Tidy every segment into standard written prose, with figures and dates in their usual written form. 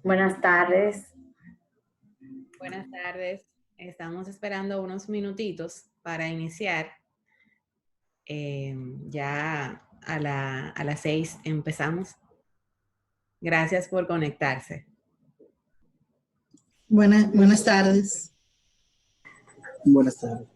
Buenas tardes. Buenas tardes. Estamos esperando unos minutitos para iniciar. Ya a las 6 empezamos. Gracias por conectarse. Buenas tardes. Buenas tardes.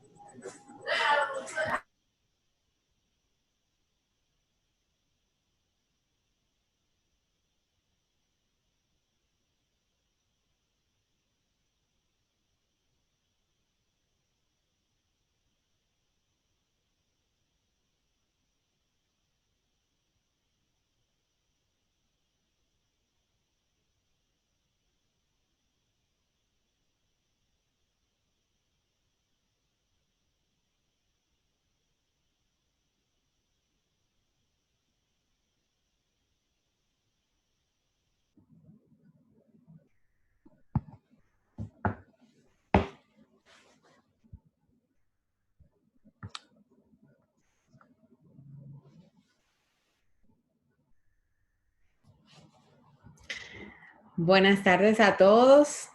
Buenas tardes a todos.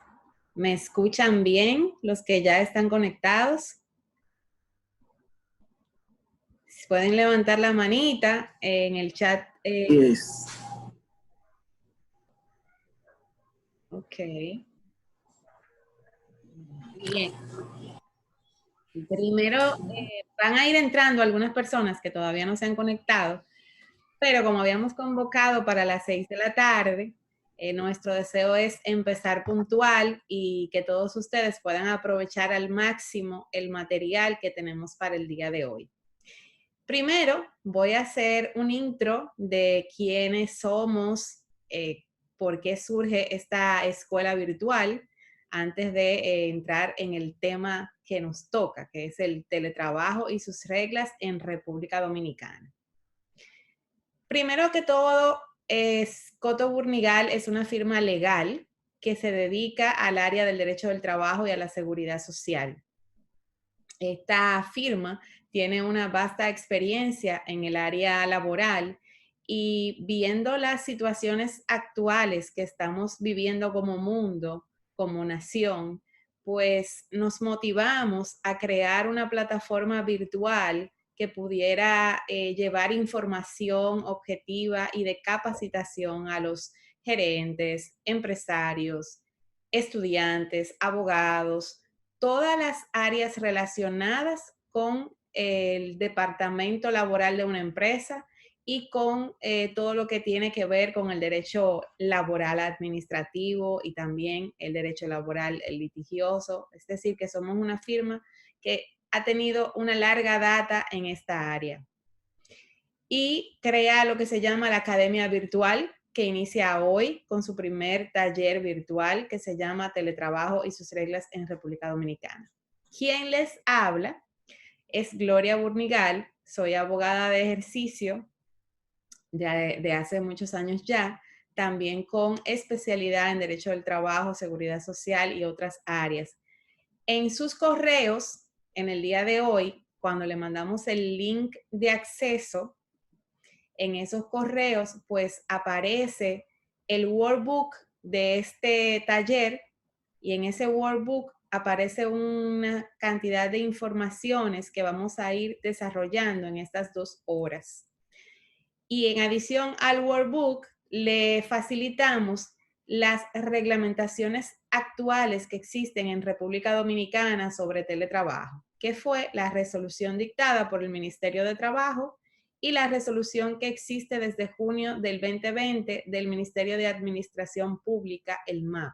¿Me escuchan bien los que ya están conectados? Pueden levantar la manita en el chat. Yes. Ok. Bien. Primero, van a ir entrando algunas personas que todavía no se han conectado, pero como habíamos convocado para las 6 de la tarde, nuestro deseo es empezar puntual y que todos ustedes puedan aprovechar al máximo el material que tenemos para el día de hoy. Primero, voy a hacer un intro de quiénes somos, por qué surge esta escuela virtual, antes de entrar en el tema que nos toca, que es el teletrabajo y sus reglas en República Dominicana. Primero que todo, Coto Burnigal es una firma legal que se dedica al área del derecho del trabajo y a la seguridad social. Esta firma tiene una vasta experiencia en el área laboral y viendo las situaciones actuales que estamos viviendo como mundo, como nación, pues nos motivamos a crear una plataforma virtual que pudiera llevar información objetiva y de capacitación a los gerentes, empresarios, estudiantes, abogados, todas las áreas relacionadas con el departamento laboral de una empresa y con todo lo que tiene que ver con el derecho laboral administrativo y también el derecho laboral litigioso. Es decir, que somos una firma que ha tenido una larga data en esta área. Y crea lo que se llama la Academia Virtual, que inicia hoy con su primer taller virtual que se llama Teletrabajo y sus reglas en República Dominicana. Quien les habla es Gloria Burnigal, soy abogada de ejercicio de hace muchos años ya, también con especialidad en Derecho del Trabajo, Seguridad Social y otras áreas. En sus correos, en el día de hoy, cuando le mandamos el link de acceso, en esos correos, pues aparece el workbook de este taller y en ese workbook aparece una cantidad de informaciones que vamos a ir desarrollando en estas 2 horas. Y en adición al workbook, le facilitamos las reglamentaciones actuales que existen en República Dominicana sobre teletrabajo, que fue la resolución dictada por el Ministerio de Trabajo y la resolución que existe desde junio del 2020 del Ministerio de Administración Pública, el MAP.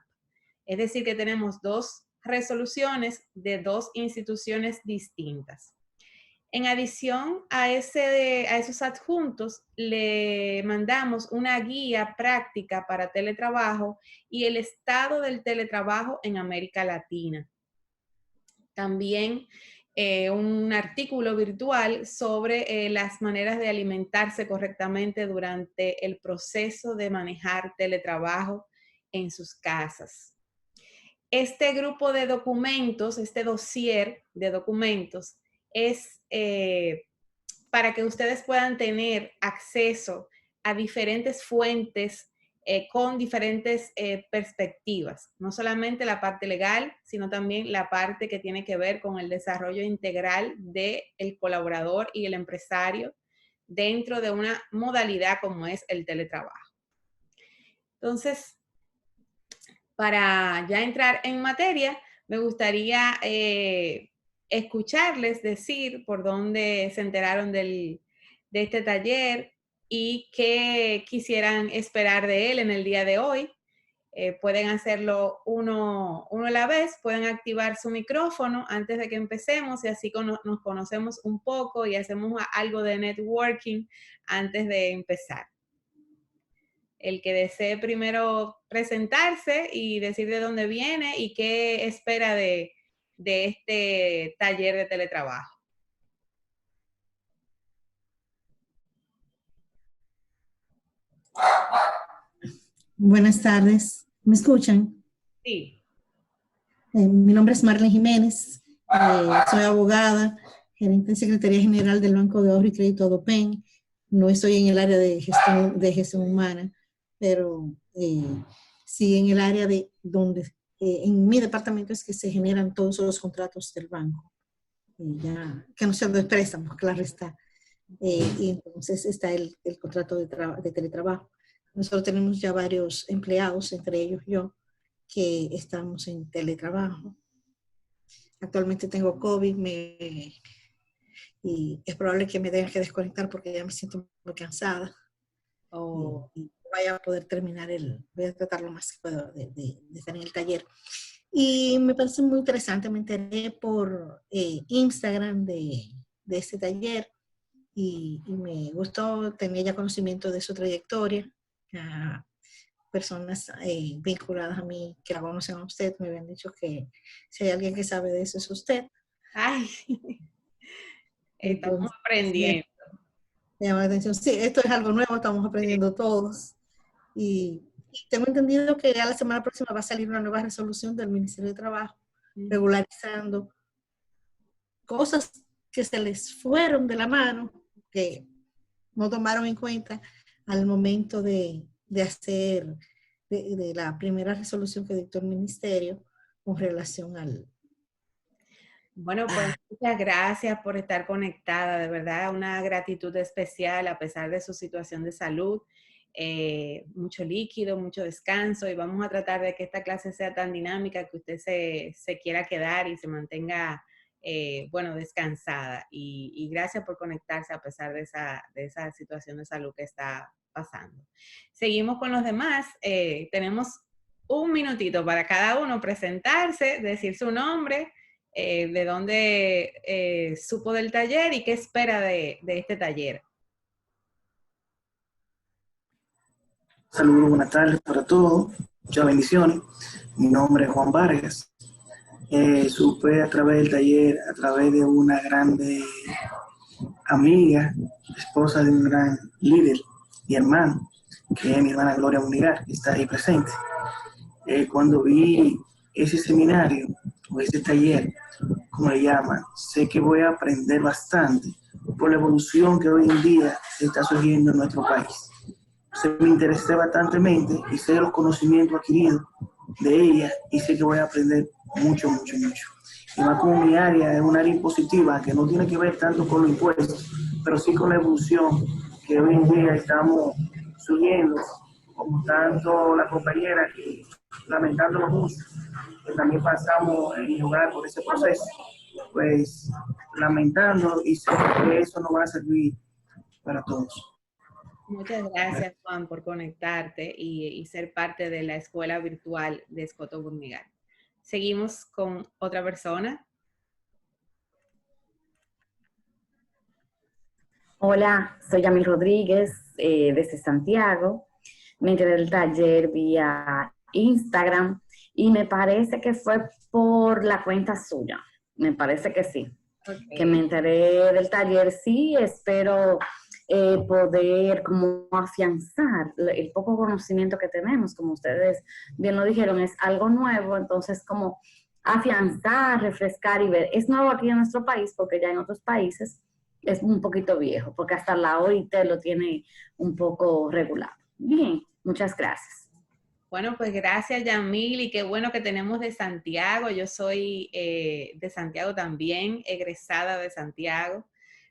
Es decir, que tenemos 2 resoluciones de 2 instituciones distintas. En adición a esos adjuntos, le mandamos una guía práctica para teletrabajo y el estado del teletrabajo en América Latina. También un artículo virtual sobre las maneras de alimentarse correctamente durante el proceso de manejar teletrabajo en sus casas. Este grupo de documentos, este dossier de documentos, es para que ustedes puedan tener acceso a diferentes fuentes con diferentes perspectivas, no solamente la parte legal, sino también la parte que tiene que ver con el desarrollo integral del colaborador y el empresario dentro de una modalidad como es el teletrabajo. Entonces, para ya entrar en materia, me gustaría escucharles decir por dónde se enteraron de este taller y qué quisieran esperar de él en el día de hoy. Pueden hacerlo uno a la vez, pueden activar su micrófono antes de que empecemos y así nos conocemos un poco y hacemos algo de networking antes de empezar. El que desee primero presentarse y decir de dónde viene y qué espera de este taller de teletrabajo. Buenas tardes, ¿me escuchan? Sí. Mi nombre es Marlene Jiménez, soy abogada, gerente de Secretaría General del Banco de Ahorro y Crédito Adopen. No estoy en el área de gestión humana, pero sí en el área de donde, en mi departamento es que se generan todos los contratos del banco, ya, que no sean de préstamos, claro está. Y entonces está el contrato de teletrabajo. Nosotros tenemos ya varios empleados, entre ellos yo, que estamos en teletrabajo. Actualmente tengo COVID y es probable que me tenga que desconectar porque ya me siento muy cansada. Y vaya a poder terminar voy a tratar lo más que puedo de estar en el taller. Y me parece muy interesante, me enteré por Instagram de este taller y me gustó, tenía ya conocimiento de su trayectoria. Personas vinculadas a mí que la conocen a usted me habían dicho que si hay alguien que sabe de eso es usted. Ay, estamos aprendiendo. Me llama la atención. Sí, esto es algo nuevo, estamos aprendiendo todos. Y tengo entendido que ya la semana próxima va a salir una nueva resolución del Ministerio de Trabajo, regularizando cosas que se les fueron de la mano, que no tomaron en cuenta al momento de hacer de la primera resolución que dictó el ministerio con relación al... Bueno, pues muchas gracias por estar conectada, de verdad, una gratitud especial a pesar de su situación de salud, mucho líquido, mucho descanso y vamos a tratar de que esta clase sea tan dinámica que usted se quiera quedar y se mantenga, bueno, descansada y gracias por conectarse a pesar de esa situación de salud que está pasando. Seguimos con los demás, tenemos un minutito para cada uno presentarse, decir su nombre, de dónde supo del taller y qué espera de este taller. Saludos, buenas tardes para todos. Muchas bendiciones. Mi nombre es Juan Vargas. Supe a través del taller, a través de una grande amiga, esposa de un gran líder y hermano, que es mi hermana Gloria Munigar, que está ahí presente. Cuando vi ese seminario o ese taller, como le llaman, sé que voy a aprender bastante por la evolución que hoy en día está surgiendo en nuestro país. Me interesé bastantemente y sé los conocimientos adquiridos de ella y sé que voy a aprender mucho. Y más como mi área es un área impositiva que no tiene que ver tanto con los impuestos, pero sí con la evolución que hoy en día estamos surgiendo, como tanto la compañera que lamentándolo mucho, que también pasamos en mi hogar por ese proceso, pues lamentando y sé que eso nos va a servir para todos. Muchas gracias, Juan, por conectarte y ser parte de la escuela virtual de Escoto Burnigal. Seguimos con otra persona. Hola, soy Yamil Rodríguez, desde Santiago. Me enteré del taller vía Instagram y me parece que fue por la cuenta suya. Me parece que sí. Okay. Que me enteré del taller, sí, espero poder como afianzar el poco conocimiento que tenemos, como ustedes bien lo dijeron, es algo nuevo, entonces como afianzar, refrescar y ver. Es nuevo aquí en nuestro país porque ya en otros países es un poquito viejo, porque hasta la OIT lo tiene un poco regulado. Bien, Muchas gracias. Bueno, pues gracias, Yamil, y qué bueno que tenemos de Santiago. Yo soy de Santiago también, egresada de Santiago,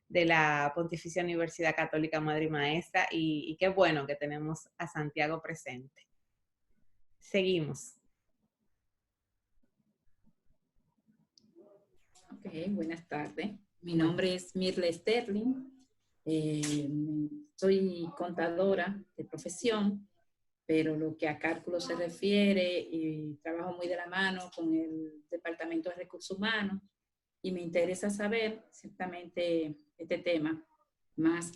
de la Pontificia Universidad Católica Madre y Maestra, y qué bueno que tenemos a Santiago presente. Seguimos. Ok, buenas tardes. Mi nombre es Mirle Sterling. Soy contadora de profesión, pero lo que a cálculo se refiere, trabajo muy de la mano con el Departamento de Recursos Humanos y me interesa saber ciertamente este tema más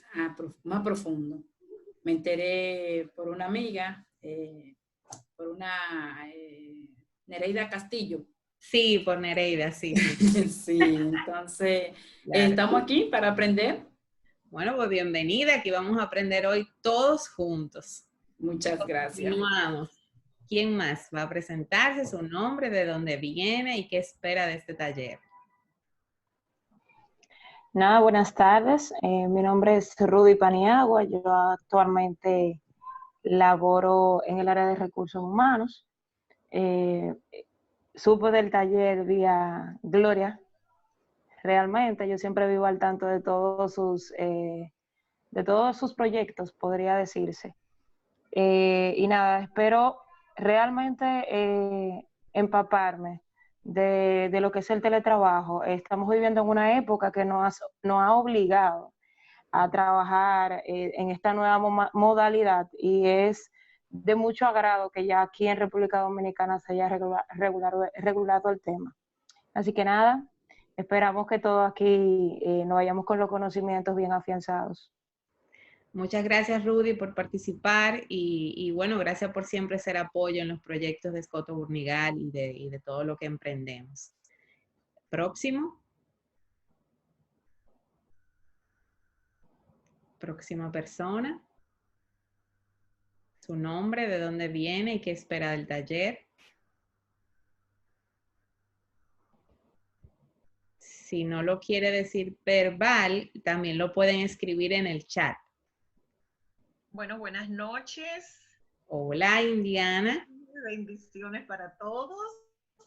profundo. Me enteré por una amiga, Nereida Castillo. Sí, por Nereida, sí. Sí, entonces Claro. Estamos aquí para aprender. Bueno, pues bienvenida, aquí vamos a aprender hoy todos juntos. Muchas gracias. Continuamos. ¿Quién más va a presentarse, su nombre, de dónde viene y qué espera de este taller? Nada, buenas tardes. Mi nombre es Rudy Paniagua. Yo actualmente laboro en el área de recursos humanos. Supe del taller vía Gloria. Realmente yo siempre vivo al tanto de todos sus proyectos, podría decirse. Y nada, espero realmente empaparme de lo que es el teletrabajo. Estamos viviendo en una época que nos ha obligado a trabajar en esta nueva modalidad y es de mucho agrado que ya aquí en República Dominicana se haya regulado el tema. Así que nada, esperamos que todos aquí nos vayamos con los conocimientos bien afianzados. Muchas gracias, Rudy, por participar y bueno, gracias por siempre ser apoyo en los proyectos de Escoto Burnigal y de todo lo que emprendemos. Próximo. Próxima persona. Su nombre, de dónde viene y qué espera del taller. Si no lo quiere decir verbal, también lo pueden escribir en el chat. Bueno, buenas noches. Hola, Indiana. Bendiciones para todos.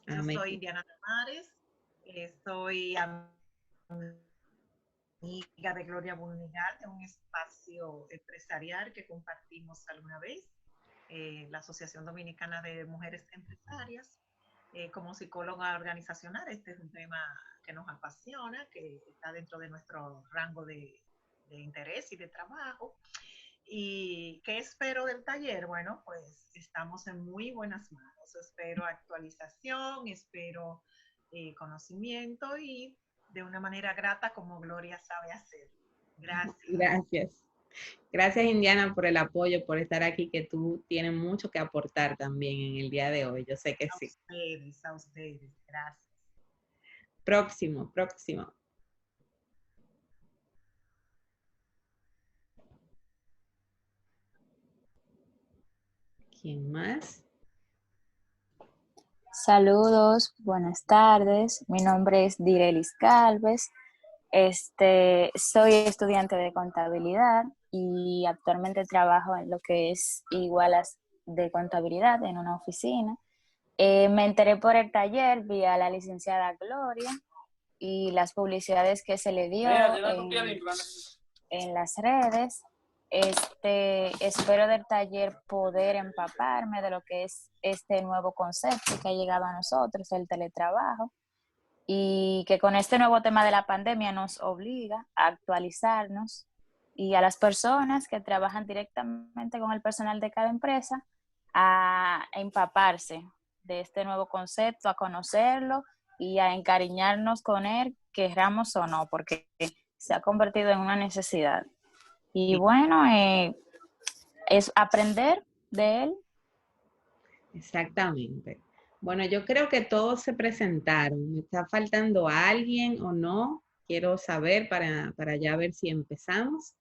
Amén. Yo soy Indiana Tamares. Soy amiga de Gloria Burnigal, de un espacio empresarial que compartimos alguna vez, la Asociación Dominicana de Mujeres Empresarias. Como psicóloga organizacional, este es un tema que nos apasiona, que está dentro de nuestro rango de interés y de trabajo. ¿Y qué espero del taller? Bueno, pues estamos en muy buenas manos. Espero actualización, espero conocimiento y de una manera grata como Gloria sabe hacer. Gracias. Gracias. Gracias, Indiana, por el apoyo, por estar aquí, que tú tienes mucho que aportar también en el día de hoy. Yo sé que sí. A ustedes. Gracias. Próximo. ¿Quién más? Saludos, buenas tardes. Mi nombre es Direlis Galvez. Soy estudiante de contabilidad y actualmente trabajo en lo que es igualas de contabilidad en una oficina. Me enteré por el taller vía la licenciada Gloria y las publicidades que se le dio en las redes. Espero del taller poder empaparme de lo que es este nuevo concepto que ha llegado a nosotros, el teletrabajo, y que con este nuevo tema de la pandemia nos obliga a actualizarnos y a las personas que trabajan directamente con el personal de cada empresa a empaparse de este nuevo concepto, a conocerlo y a encariñarnos con él, queramos o no, porque se ha convertido en una necesidad. Y bueno, es aprender de él. Exactamente. Bueno, yo creo que todos se presentaron. ¿Me está faltando alguien o no? Quiero saber para ya ver si empezamos.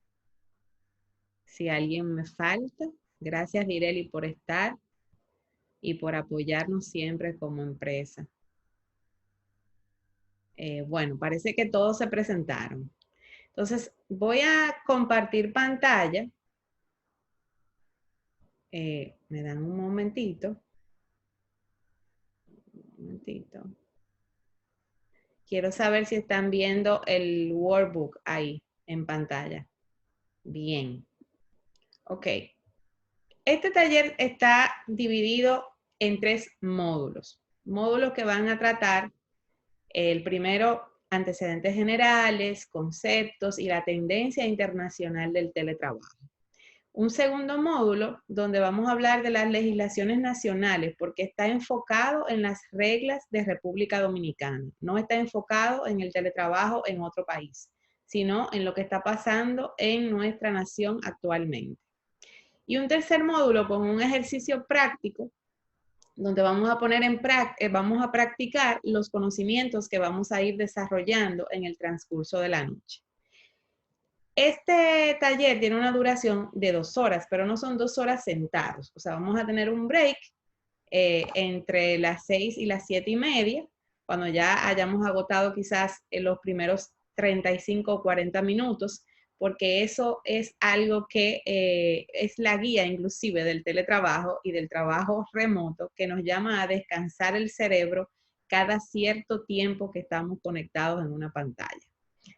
Si alguien me falta. Gracias, Direli, por estar y por apoyarnos siempre como empresa. Bueno, parece que todos se presentaron. Entonces, voy a compartir pantalla Me dan un momentito. Quiero saber si están viendo el workbook ahí en pantalla. Bien. Ok. Este taller está dividido en 3 módulos. Módulos que van a tratar el primero, antecedentes generales, conceptos y la tendencia internacional del teletrabajo. Un segundo módulo donde vamos a hablar de las legislaciones nacionales porque está enfocado en las reglas de República Dominicana. No está enfocado en el teletrabajo en otro país, sino en lo que está pasando en nuestra nación actualmente. Y un tercer módulo con un ejercicio práctico donde vamos a poner vamos a practicar los conocimientos que vamos a ir desarrollando en el transcurso de la noche. Este taller tiene una duración de 2 horas, pero no son 2 horas sentados. O sea, vamos a tener un break entre las 6 y las 7:30, cuando ya hayamos agotado quizás los primeros 35 o 40 minutos, porque eso es algo que es la guía inclusive del teletrabajo y del trabajo remoto, que nos llama a descansar el cerebro cada cierto tiempo que estamos conectados en una pantalla.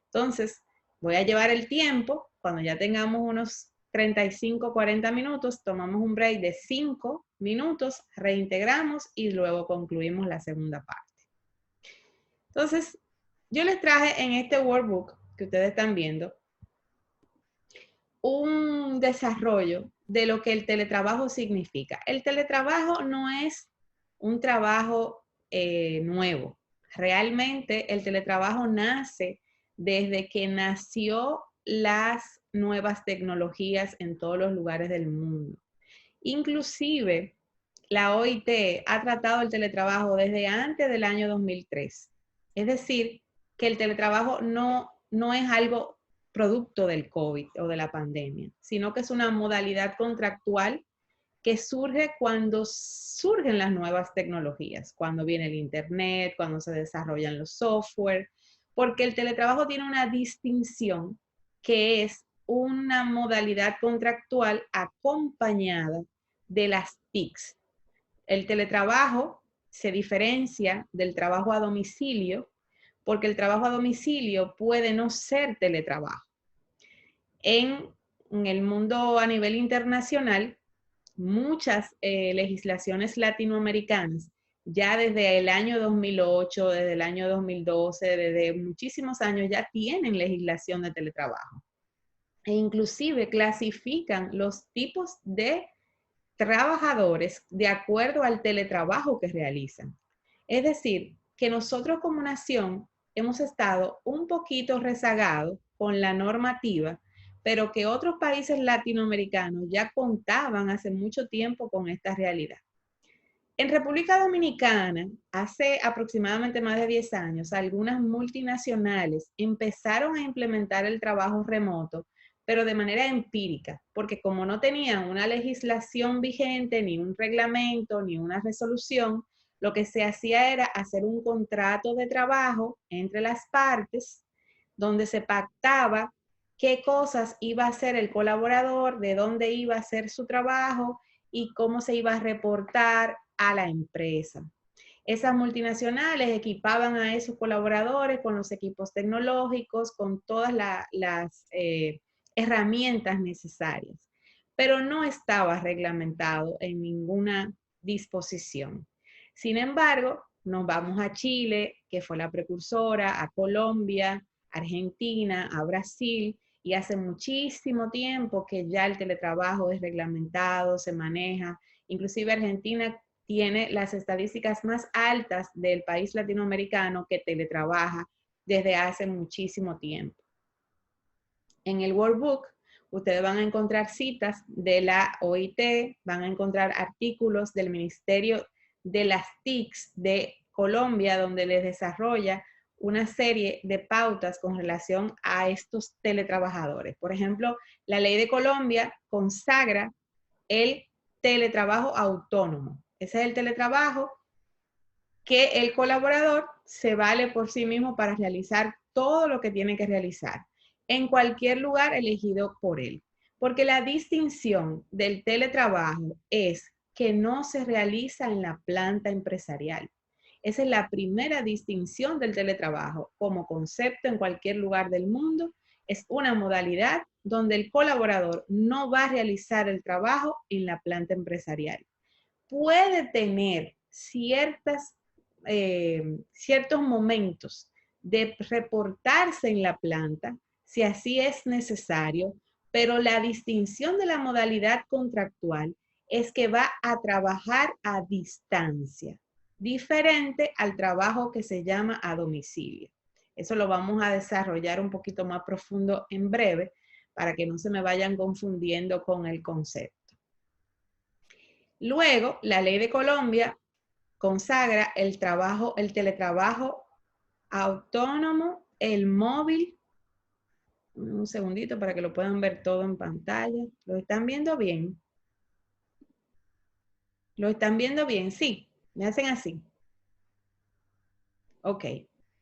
Entonces, voy a llevar el tiempo, cuando ya tengamos unos 35, 40 minutos, tomamos un break de 5 minutos, reintegramos y luego concluimos la segunda parte. Entonces, yo les traje en este workbook que ustedes están viendo un desarrollo de lo que el teletrabajo significa. El teletrabajo no es un trabajo nuevo. Realmente el teletrabajo nace desde que nació las nuevas tecnologías en todos los lugares del mundo. Inclusive, la OIT ha tratado el teletrabajo desde antes del año 2003. Es decir, que el teletrabajo no es algo producto del COVID o de la pandemia, sino que es una modalidad contractual que surge cuando surgen las nuevas tecnologías, cuando viene el Internet, cuando se desarrollan los software, porque el teletrabajo tiene una distinción que es una modalidad contractual acompañada de las TICs. El teletrabajo se diferencia del trabajo a domicilio porque el trabajo a domicilio puede no ser teletrabajo. En el mundo a nivel internacional, muchas legislaciones latinoamericanas, ya desde el año 2008, desde el año 2012, desde muchísimos años ya tienen legislación de teletrabajo. E inclusive clasifican los tipos de trabajadores de acuerdo al teletrabajo que realizan. Es decir, que nosotros como nación hemos estado un poquito rezagados con la normativa, pero que otros países latinoamericanos ya contaban hace mucho tiempo con esta realidad. En República Dominicana, hace aproximadamente más de 10 años, algunas multinacionales empezaron a implementar el trabajo remoto, pero de manera empírica, porque como no tenían una legislación vigente, ni un reglamento, ni una resolución, lo que se hacía era hacer un contrato de trabajo entre las partes, donde se pactaba qué cosas iba a hacer el colaborador, de dónde iba a hacer su trabajo y cómo se iba a reportar a la empresa. Esas multinacionales equipaban a esos colaboradores con los equipos tecnológicos, con todas las herramientas necesarias, pero no estaba reglamentado en ninguna disposición. Sin embargo, nos vamos a Chile, que fue la precursora, a Colombia, Argentina, a Brasil, y hace muchísimo tiempo que ya el teletrabajo es reglamentado, se maneja. Inclusive Argentina tiene las estadísticas más altas del país latinoamericano que teletrabaja desde hace muchísimo tiempo. En el workbook, ustedes van a encontrar citas de la OIT, van a encontrar artículos del Ministerio de las TICs de Colombia, donde les desarrolla una serie de pautas con relación a estos teletrabajadores. Por ejemplo, la ley de Colombia consagra el teletrabajo autónomo. Ese es el teletrabajo que el colaborador se vale por sí mismo para realizar todo lo que tiene que realizar en cualquier lugar elegido por él. Porque la distinción del teletrabajo es que no se realiza en la planta empresarial. Esa es la primera distinción del teletrabajo como concepto en cualquier lugar del mundo. Es una modalidad donde el colaborador no va a realizar el trabajo en la planta empresarial. Puede tener ciertos momentos de reportarse en la planta, si así es necesario, pero la distinción de la modalidad contractual es que va a trabajar a distancia, diferente al trabajo que se llama a domicilio. Eso lo vamos a desarrollar un poquito más profundo en breve para que no se me vayan confundiendo con el concepto. Luego, la ley de Colombia consagra el teletrabajo autónomo, el móvil. Un segundito para que lo puedan ver todo en pantalla. ¿Lo están viendo bien? ¿Lo están viendo bien? Sí, me hacen así. Ok.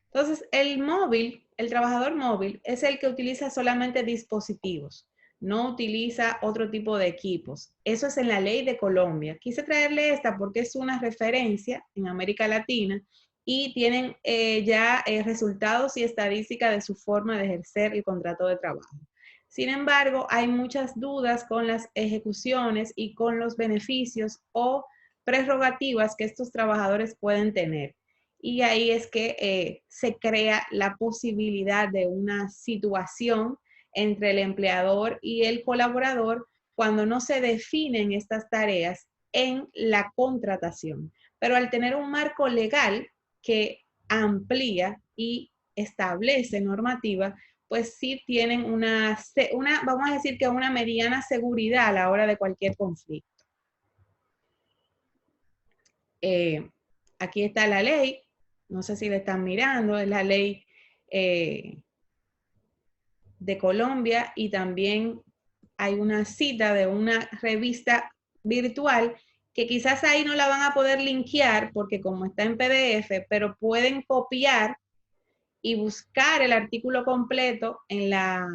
Entonces, el móvil, el trabajador móvil, es el que utiliza solamente dispositivos, no utiliza otro tipo de equipos. Eso es en la ley de Colombia. Quise traerle esta porque es una referencia en América Latina y tienen ya resultados y estadísticas de su forma de ejercer el contrato de trabajo. Sin embargo, hay muchas dudas con las ejecuciones y con los beneficios o prerrogativas que estos trabajadores pueden tener. Y ahí es que se crea la posibilidad de una situación entre el empleador y el colaborador cuando no se definen estas tareas en la contratación. Pero al tener un marco legal que amplía y establece normativa, pues sí tienen vamos a decir que una mediana seguridad a la hora de cualquier conflicto. Aquí está la ley. No sé si la están mirando, es la ley de Colombia y también hay una cita de una revista virtual que quizás ahí no la van a poder linkear porque como está en PDF, pero pueden copiar y buscar el artículo completo en la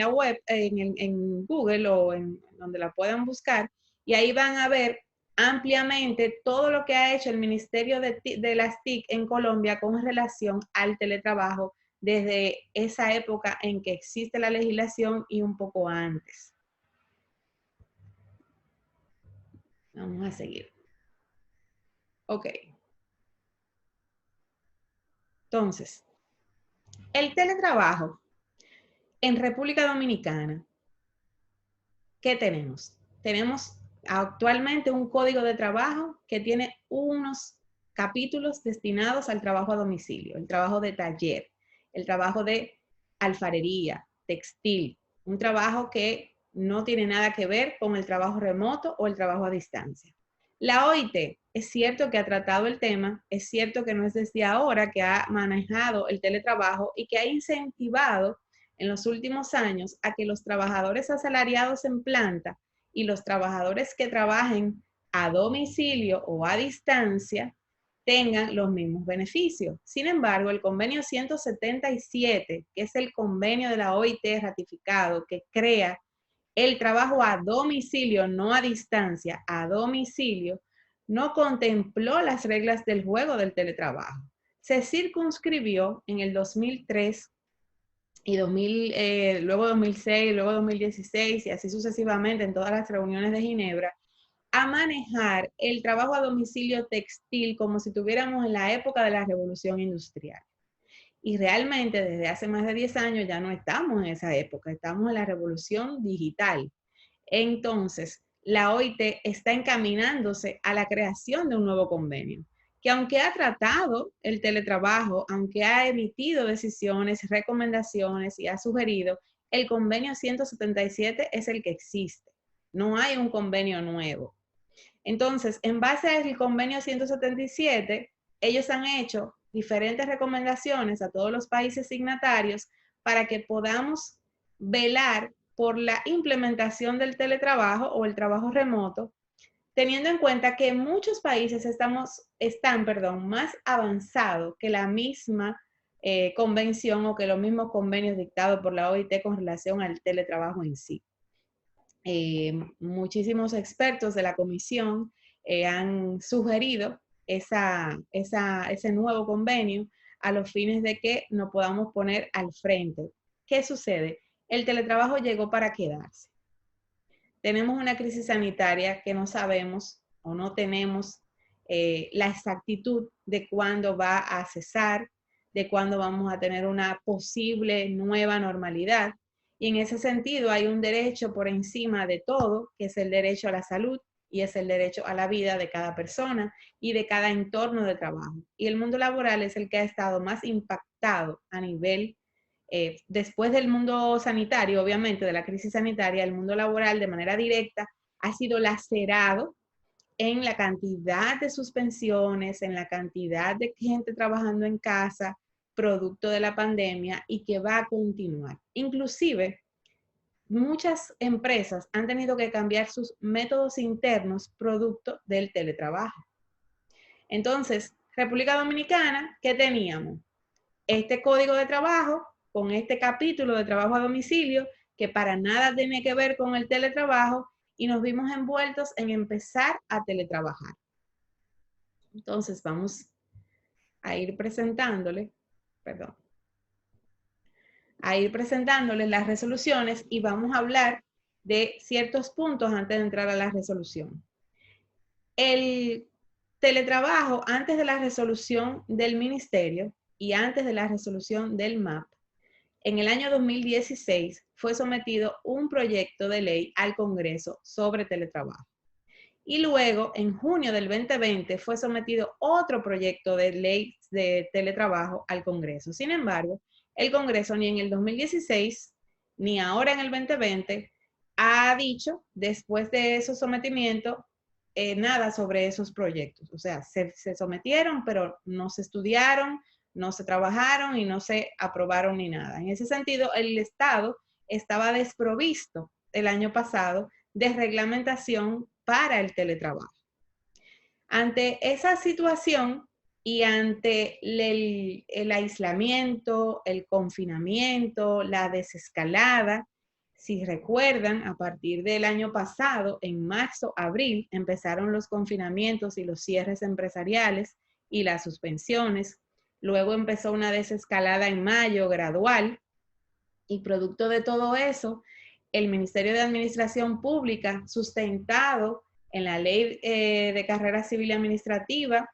web, en Google o en donde la puedan buscar y ahí van a ver ampliamente todo lo que ha hecho el Ministerio de las TIC en Colombia con relación al teletrabajo desde esa época en que existe la legislación y un poco antes. Vamos a seguir. Ok. Entonces, el teletrabajo en República Dominicana, ¿qué tenemos? Tenemos actualmente un código de trabajo que tiene unos capítulos destinados al trabajo a domicilio, el trabajo de taller, el trabajo de alfarería, textil, un trabajo que no tiene nada que ver con el trabajo remoto o el trabajo a distancia. La OIT es cierto que ha tratado el tema, es cierto que no es desde ahora que ha manejado el teletrabajo y que ha incentivado en los últimos años a que los trabajadores asalariados en planta y los trabajadores que trabajen a domicilio o a distancia tengan los mismos beneficios. Sin embargo, el convenio 177, que es el convenio de la OIT ratificado, que crea el trabajo a domicilio, no a distancia, a domicilio, no contempló las reglas del juego del teletrabajo. Se circunscribió en el 2003 y luego 2006, luego 2016 y así sucesivamente en todas las reuniones de Ginebra, a manejar el trabajo a domicilio textil como si tuviéramos en la época de la revolución industrial. Y realmente desde hace más de 10 años ya no estamos en esa época, estamos en la revolución digital. Entonces, la OIT está encaminándose a la creación de un nuevo convenio, que aunque ha tratado el teletrabajo, aunque ha emitido decisiones, recomendaciones y ha sugerido, el convenio 177 es el que existe. No hay un convenio nuevo. Entonces, en base al convenio 177, ellos han hecho diferentes recomendaciones a todos los países signatarios para que podamos velar por la implementación del teletrabajo o el trabajo remoto, teniendo en cuenta que muchos países están más avanzados que la misma convención o que los mismos convenios dictados por la OIT con relación al teletrabajo en sí. muchísimos expertos de la comisión han sugerido ese nuevo convenio a los fines de que nos podamos poner al frente. ¿Qué sucede? El teletrabajo llegó para quedarse. Tenemos una crisis sanitaria que no sabemos o no tenemos la exactitud de cuándo va a cesar, de cuándo vamos a tener una posible nueva normalidad. Y en ese sentido hay un derecho por encima de todo, que es el derecho a la salud y es el derecho a la vida de cada persona y de cada entorno de trabajo. Y el mundo laboral es el que ha estado más impactado a nivel, después del mundo sanitario, obviamente, de la crisis sanitaria, el mundo laboral de manera directa ha sido lacerado en la cantidad de suspensiones, en la cantidad de gente trabajando en casa, producto de la pandemia, y que va a continuar. Inclusive, muchas empresas han tenido que cambiar sus métodos internos producto del teletrabajo. Entonces, República Dominicana, ¿qué teníamos? Este código de trabajo con este capítulo de trabajo a domicilio que para nada tiene que ver con el teletrabajo, y nos vimos envueltos en empezar a teletrabajar. Entonces vamos a ir presentándoles las resoluciones y vamos a hablar de ciertos puntos antes de entrar a la resolución. El teletrabajo, antes de la resolución del ministerio y antes de la resolución del MAP, en el año 2016 fue sometido un proyecto de ley al Congreso sobre teletrabajo. Y luego, en junio del 2020, fue sometido otro proyecto de ley de teletrabajo al Congreso. Sin embargo, el Congreso ni en el 2016 ni ahora en el 2020 ha dicho, después de esos sometimientos, nada sobre esos proyectos. O sea, se sometieron, pero no se estudiaron, no se trabajaron y no se aprobaron ni nada. En ese sentido, el Estado estaba desprovisto el año pasado de reglamentación para el teletrabajo. Ante esa situación y ante el aislamiento, el confinamiento, la desescalada, si recuerdan, a partir del año pasado, en marzo, abril, empezaron los confinamientos y los cierres empresariales y las suspensiones. Luego empezó una desescalada en mayo gradual, y producto de todo eso, el Ministerio de Administración Pública, sustentado en la Ley de Carrera Civil y Administrativa,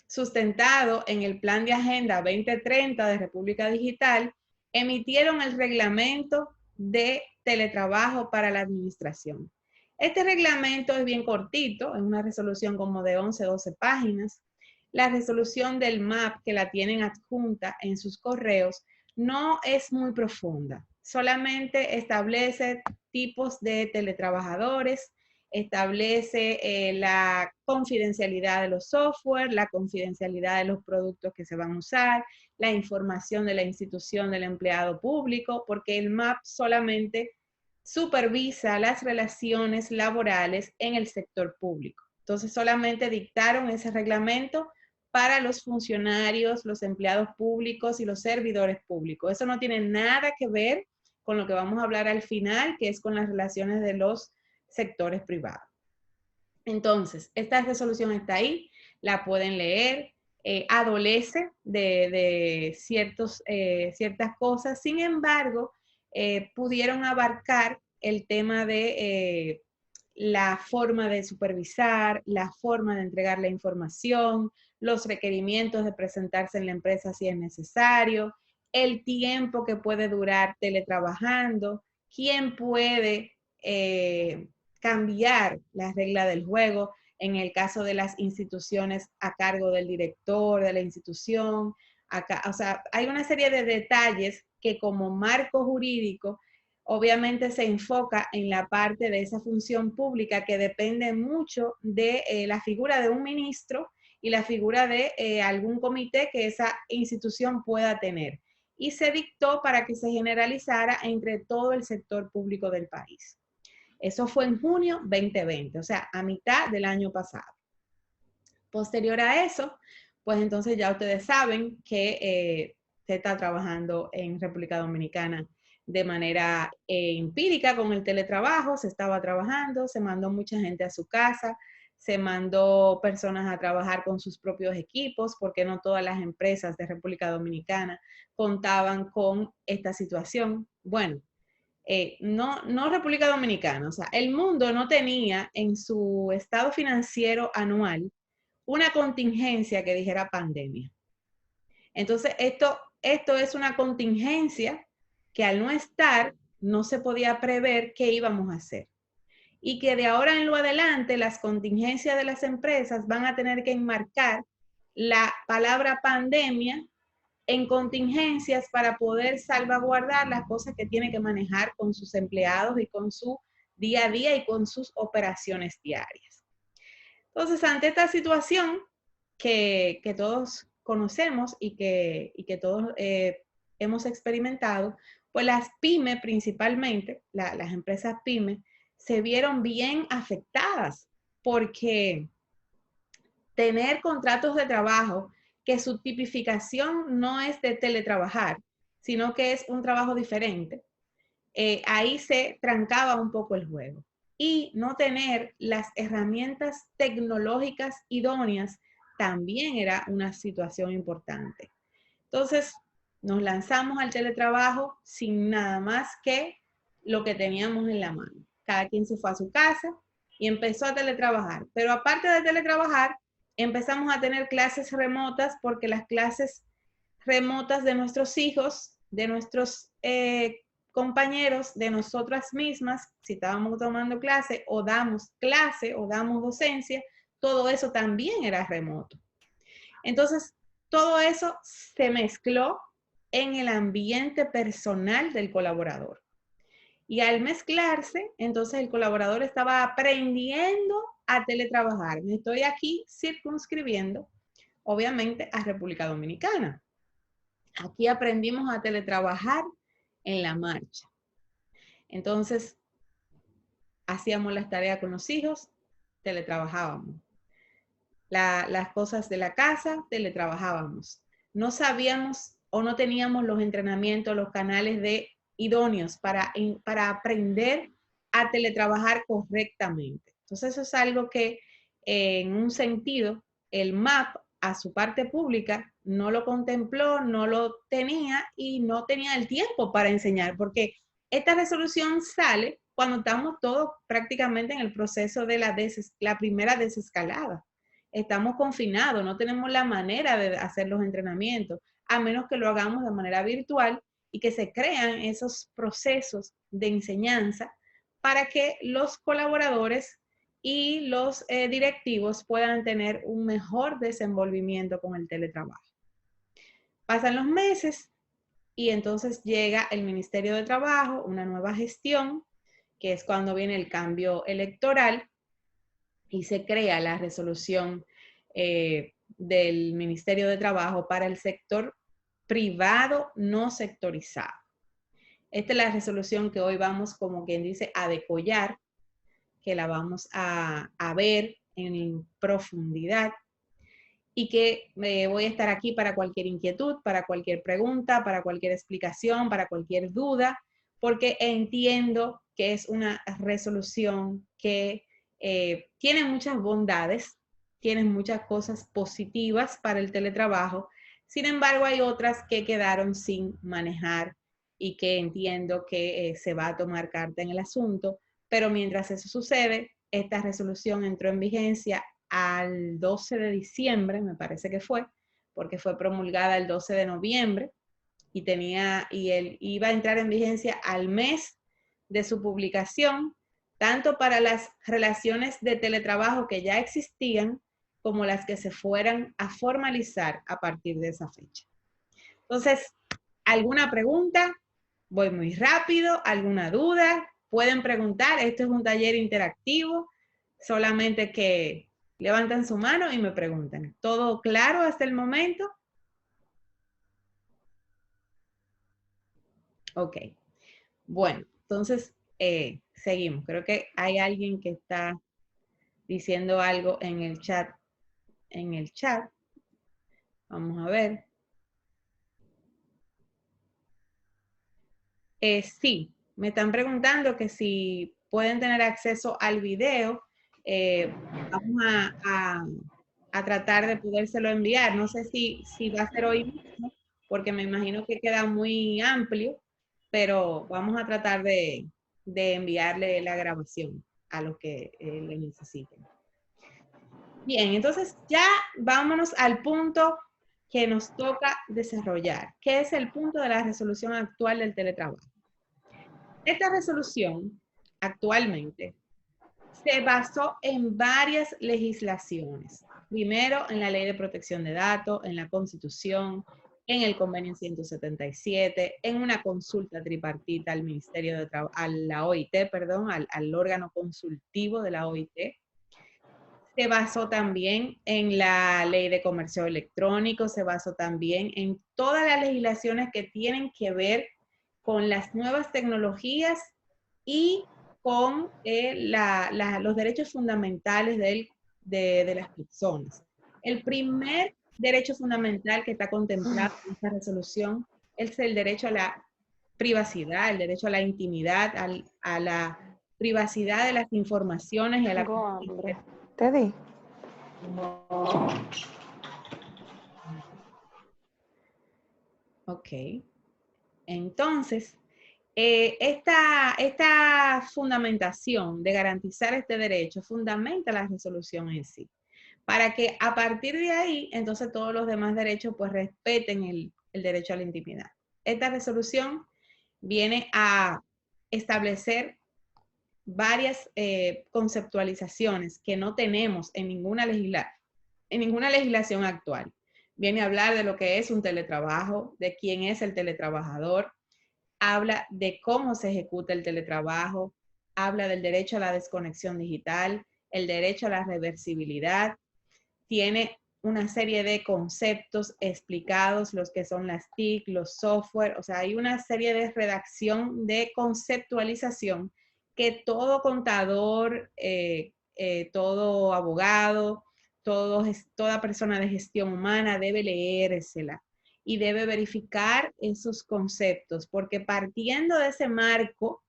sustentado en el Plan de Agenda 2030 de República Digital, emitieron el reglamento de teletrabajo para la administración. Este reglamento es bien cortito, es una resolución como de 11, 12 páginas. La resolución del MAP, que la tienen adjunta en sus correos, no es muy profunda. Solamente establece tipos de teletrabajadores, establece la confidencialidad de los software, la confidencialidad de los productos que se van a usar, la información de la institución del empleado público, porque el MAP solamente supervisa las relaciones laborales en el sector público. Entonces solamente dictaron ese reglamento para los funcionarios, los empleados públicos y los servidores públicos. Eso no tiene nada que ver con lo que vamos a hablar al final, que es con las relaciones de los sectores privados. Entonces, esta resolución está ahí, la pueden leer, adolece de ciertas cosas, sin embargo, pudieron abarcar el tema de la forma de supervisar, la forma de entregar la información, los requerimientos de presentarse en la empresa si es necesario, el tiempo que puede durar teletrabajando, quién puede cambiar las reglas del juego en el caso de las instituciones a cargo del director de la institución. O sea, hay una serie de detalles que como marco jurídico obviamente se enfoca en la parte de esa función pública que depende mucho de la figura de un ministro y la figura de algún comité que esa institución pueda tener. Y se dictó para que se generalizara entre todo el sector público del país. Eso fue en junio 2020, o sea, a mitad del año pasado. Posterior a eso, pues entonces ya ustedes saben que se está trabajando en República Dominicana de manera empírica con el teletrabajo, se estaba trabajando, se mandó mucha gente a su casa, se mandó personas a trabajar con sus propios equipos, porque no todas las empresas de República Dominicana contaban con esta situación. Bueno, no República Dominicana, o sea, el mundo no tenía en su estado financiero anual una contingencia que dijera pandemia. Entonces, esto es una contingencia que al no estar, no se podía prever qué íbamos a hacer. Y que de ahora en lo adelante, las contingencias de las empresas van a tener que enmarcar la palabra pandemia en contingencias para poder salvaguardar las cosas que tiene que manejar con sus empleados y con su día a día y con sus operaciones diarias. Entonces, ante esta situación que todos conocemos y que todos hemos experimentado, pues las pymes principalmente, las empresas pymes, se vieron bien afectadas porque tener contratos de trabajo que su tipificación no es de teletrabajar, sino que es un trabajo diferente, ahí se trancaba un poco el juego. Y no tener las herramientas tecnológicas idóneas también era una situación importante. Entonces, nos lanzamos al teletrabajo sin nada más que lo que teníamos en la mano. Cada quien se fue a su casa y empezó a teletrabajar. Pero aparte de teletrabajar, empezamos a tener clases remotas porque las clases remotas de nuestros hijos, de nuestros compañeros, de nosotras mismas, si estábamos tomando clase o damos docencia, todo eso también era remoto. Entonces, todo eso se mezcló en el ambiente personal del colaborador. Y al mezclarse, entonces el colaborador estaba aprendiendo a teletrabajar. Me estoy aquí circunscribiendo, obviamente, a República Dominicana. Aquí aprendimos a teletrabajar en la marcha. Entonces, hacíamos las tareas con los hijos, teletrabajábamos. Las cosas de la casa, teletrabajábamos. No sabíamos o no teníamos los entrenamientos, los canales idóneos para aprender a teletrabajar correctamente. Entonces, eso es algo que en un sentido, el MAP a su parte pública no lo contempló, no lo tenía y no tenía el tiempo para enseñar, porque esta resolución sale cuando estamos todos prácticamente en el proceso de la primera desescalada. Estamos confinados, no tenemos la manera de hacer los entrenamientos, a menos que lo hagamos de manera virtual y que se crean esos procesos de enseñanza para que los colaboradores y los directivos puedan tener un mejor desenvolvimiento con el teletrabajo. Pasan los meses y entonces llega el Ministerio de Trabajo, una nueva gestión, que es cuando viene el cambio electoral y se crea la resolución del Ministerio de Trabajo para el sector privado no sectorizado. Esta es la resolución que hoy vamos, como quien dice, a decollar, que la vamos a ver en profundidad y que voy a estar aquí para cualquier inquietud, para cualquier pregunta, para cualquier explicación, para cualquier duda, porque entiendo que es una resolución que tiene muchas bondades, tiene muchas cosas positivas para el teletrabajo. Sin embargo, hay otras que quedaron sin manejar y que entiendo que se va a tomar carta en el asunto. Pero mientras eso sucede, esta resolución entró en vigencia al 12 de diciembre, me parece que fue, porque fue promulgada el 12 de noviembre y iba a entrar en vigencia al mes de su publicación, tanto para las relaciones de teletrabajo que ya existían, como las que se fueran a formalizar a partir de esa fecha. Entonces, ¿alguna pregunta? Voy muy rápido. ¿Alguna duda? Pueden preguntar. Esto es un taller interactivo. Solamente que levantan su mano y me preguntan. ¿Todo claro hasta el momento? Ok. Bueno, entonces seguimos. Creo que hay alguien que está diciendo algo en el chat. Vamos a ver. Sí, me están preguntando que si pueden tener acceso al video. Vamos a tratar de podérselo enviar. No sé si va a ser hoy mismo, porque me imagino que queda muy amplio, pero vamos a tratar de enviarle la grabación a los que le necesiten. Bien, entonces ya vámonos al punto que nos toca desarrollar, que es el punto de la resolución actual del teletrabajo. Esta resolución actualmente se basó en varias legislaciones. Primero, en la Ley de Protección de Datos, en la Constitución, en el Convenio 177, en una consulta tripartita al Ministerio de Trabajo, a la OIT, perdón, al órgano consultivo de la OIT. Se basó también en la Ley de Comercio Electrónico, se basó también en todas las legislaciones que tienen que ver con las nuevas tecnologías y con los derechos fundamentales de las personas. El primer derecho fundamental que está contemplado en esta resolución es el derecho a la privacidad, el derecho a la intimidad, a la privacidad de las informaciones y a la... Tengo hambre. ¿Te di? Ok. Entonces, esta fundamentación de garantizar este derecho fundamenta la resolución en sí, para que a partir de ahí, entonces todos los demás derechos pues respeten el derecho a la intimidad. Esta resolución viene a establecer varias conceptualizaciones que no tenemos en ninguna legislación actual. Viene a hablar de lo que es un teletrabajo, de quién es el teletrabajador, habla de cómo se ejecuta el teletrabajo, habla del derecho a la desconexión digital, el derecho a la reversibilidad, tiene una serie de conceptos explicados, los que son las TIC, los software, o sea, hay una serie de redacción, de conceptualización que todo contador, todo abogado, toda persona de gestión humana debe leérsela y debe verificar esos conceptos, porque partiendo de ese marco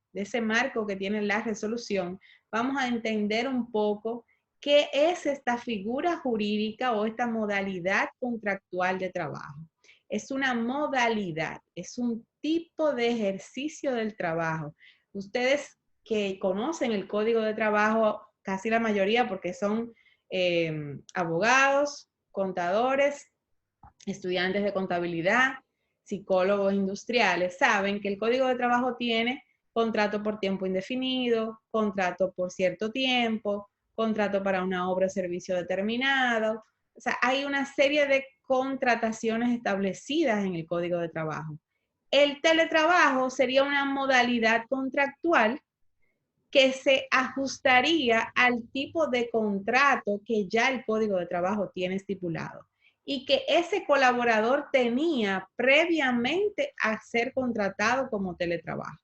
que tiene la resolución, vamos a entender un poco qué es esta figura jurídica o esta modalidad contractual de trabajo. Es una modalidad, es un tipo de ejercicio del trabajo. Ustedes que conocen el Código de Trabajo, casi la mayoría, porque son abogados, contadores, estudiantes de contabilidad, psicólogos industriales, saben que el Código de Trabajo tiene contrato por tiempo indefinido, contrato por cierto tiempo, contrato para una obra o servicio determinado. O sea, hay una serie de contrataciones establecidas en el Código de Trabajo. El teletrabajo sería una modalidad contractual que se ajustaría al tipo de contrato que ya el Código de Trabajo tiene estipulado y que ese colaborador tenía previamente a ser contratado como teletrabajo.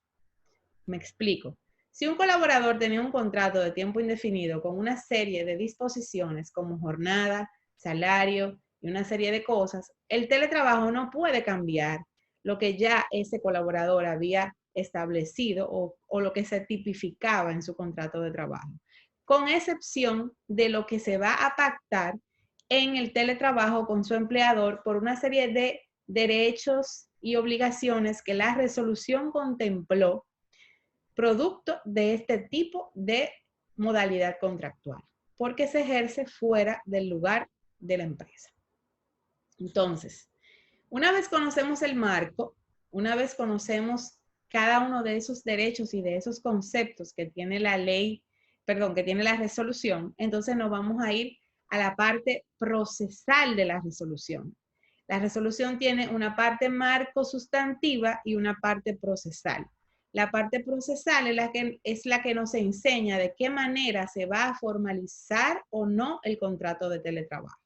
Me explico. Si un colaborador tenía un contrato de tiempo indefinido con una serie de disposiciones como jornada, salario y una serie de cosas, el teletrabajo no puede cambiar lo que ya ese colaborador había establecido o lo que se tipificaba en su contrato de trabajo, con excepción de lo que se va a pactar en el teletrabajo con su empleador por una serie de derechos y obligaciones que la resolución contempló producto de este tipo de modalidad contractual, porque se ejerce fuera del lugar de la empresa. Entonces, una vez conocemos el marco, una vez conocemos cada uno de esos derechos y de esos conceptos que tiene la ley, perdón, que tiene la resolución, entonces nos vamos a ir a la parte procesal de la resolución. La resolución tiene una parte marco sustantiva y una parte procesal. La parte procesal es la que nos enseña de qué manera se va a formalizar o no el contrato de teletrabajo.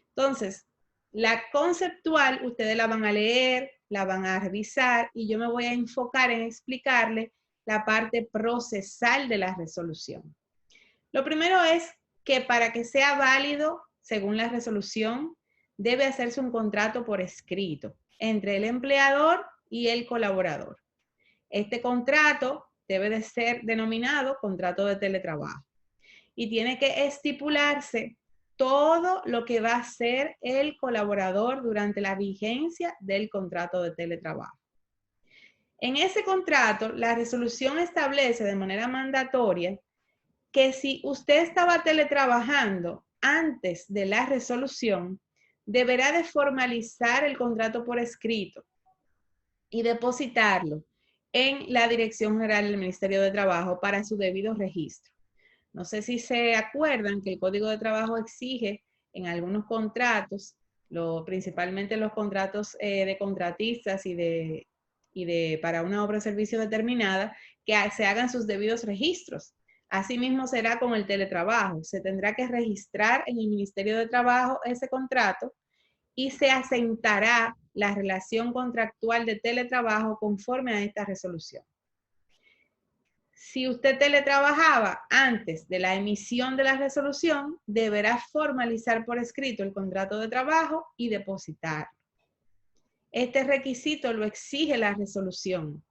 Entonces, la conceptual, ustedes la van a leer, la van a revisar y yo me voy a enfocar en explicarle la parte procesal de la resolución. Lo primero es que para que sea válido, según la resolución, debe hacerse un contrato por escrito entre el empleador y el colaborador. Este contrato debe de ser denominado contrato de teletrabajo y tiene que estipularse todo lo que va a hacer el colaborador durante la vigencia del contrato de teletrabajo. En ese contrato, la resolución establece de manera mandatoria que si usted estaba teletrabajando antes de la resolución, deberá de formalizar el contrato por escrito y depositarlo en la Dirección General del Ministerio de Trabajo para su debido registro. No sé si se acuerdan que el Código de Trabajo exige en algunos contratos, principalmente los contratos de contratistas y para una obra o servicio determinada, que se hagan sus debidos registros. Asimismo será con el teletrabajo. Se tendrá que registrar en el Ministerio de Trabajo ese contrato y se asentará la relación contractual de teletrabajo conforme a esta resolución. Si usted teletrabajaba antes de la emisión de la resolución, deberá formalizar por escrito el contrato de trabajo y depositarlo. Este requisito lo exige la resolución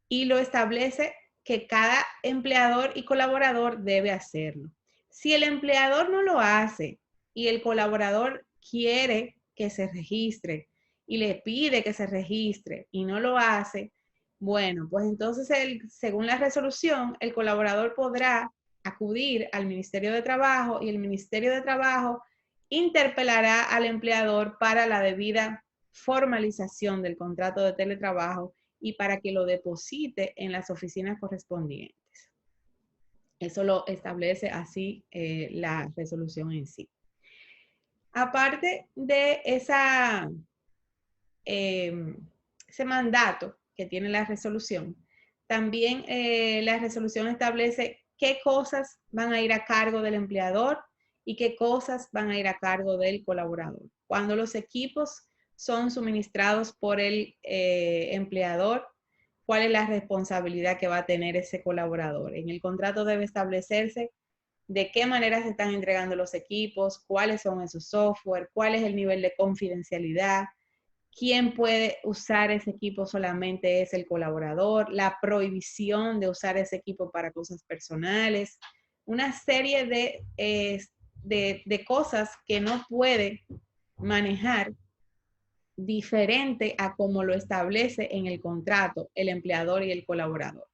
y lo establece que cada empleador y colaborador debe hacerlo. Si el empleador no lo hace y el colaborador quiere que se registre y le pide que se registre y no lo hace, bueno, pues entonces según la resolución, el colaborador podrá acudir al Ministerio de Trabajo y el Ministerio de Trabajo interpelará al empleador para la debida formalización del contrato de teletrabajo y para que lo deposite en las oficinas correspondientes. Eso lo establece así la resolución en sí. Aparte de ese mandato que tiene la resolución, también la resolución establece qué cosas van a ir a cargo del empleador y qué cosas van a ir a cargo del colaborador. Cuando los equipos son suministrados por el empleador, cuál es la responsabilidad que va a tener ese colaborador. En el contrato debe establecerse de qué manera se están entregando los equipos, cuáles son esos software, cuál es el nivel de confidencialidad, quién puede usar ese equipo solamente es el colaborador, la prohibición de usar ese equipo para cosas personales, una serie de cosas que no puede manejar diferente a como lo establece en el contrato el empleador y el colaborador.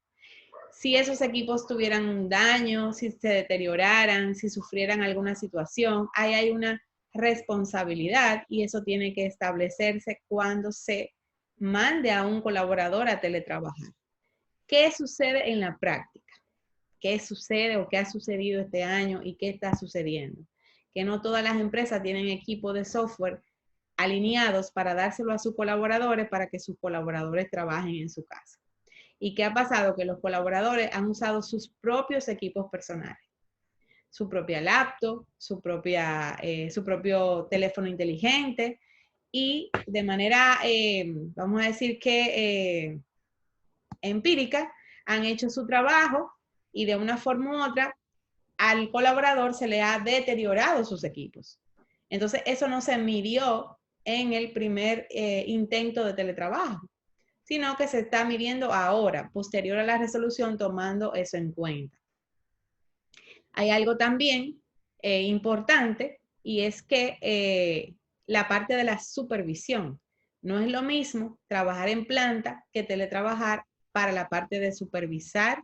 Si esos equipos tuvieran un daño, si se deterioraran, si sufrieran alguna situación, ahí hay una responsabilidad y eso tiene que establecerse cuando se mande a un colaborador a teletrabajar. ¿Qué sucede en la práctica? ¿Qué sucede o qué ha sucedido este año y qué está sucediendo? Que no todas las empresas tienen equipo de software alineados para dárselo a sus colaboradores para que sus colaboradores trabajen en su casa. ¿Y qué ha pasado? Que los colaboradores han usado sus propios equipos personales, su propia laptop, su propio teléfono inteligente y de manera, vamos a decir que empírica, han hecho su trabajo y de una forma u otra al colaborador se le ha deteriorado sus equipos. Entonces eso no se midió en el primer intento de teletrabajo, sino que se está midiendo ahora, posterior a la resolución, tomando eso en cuenta. Hay algo también importante y es que la parte de la supervisión. No es lo mismo trabajar en planta que teletrabajar para la parte de supervisar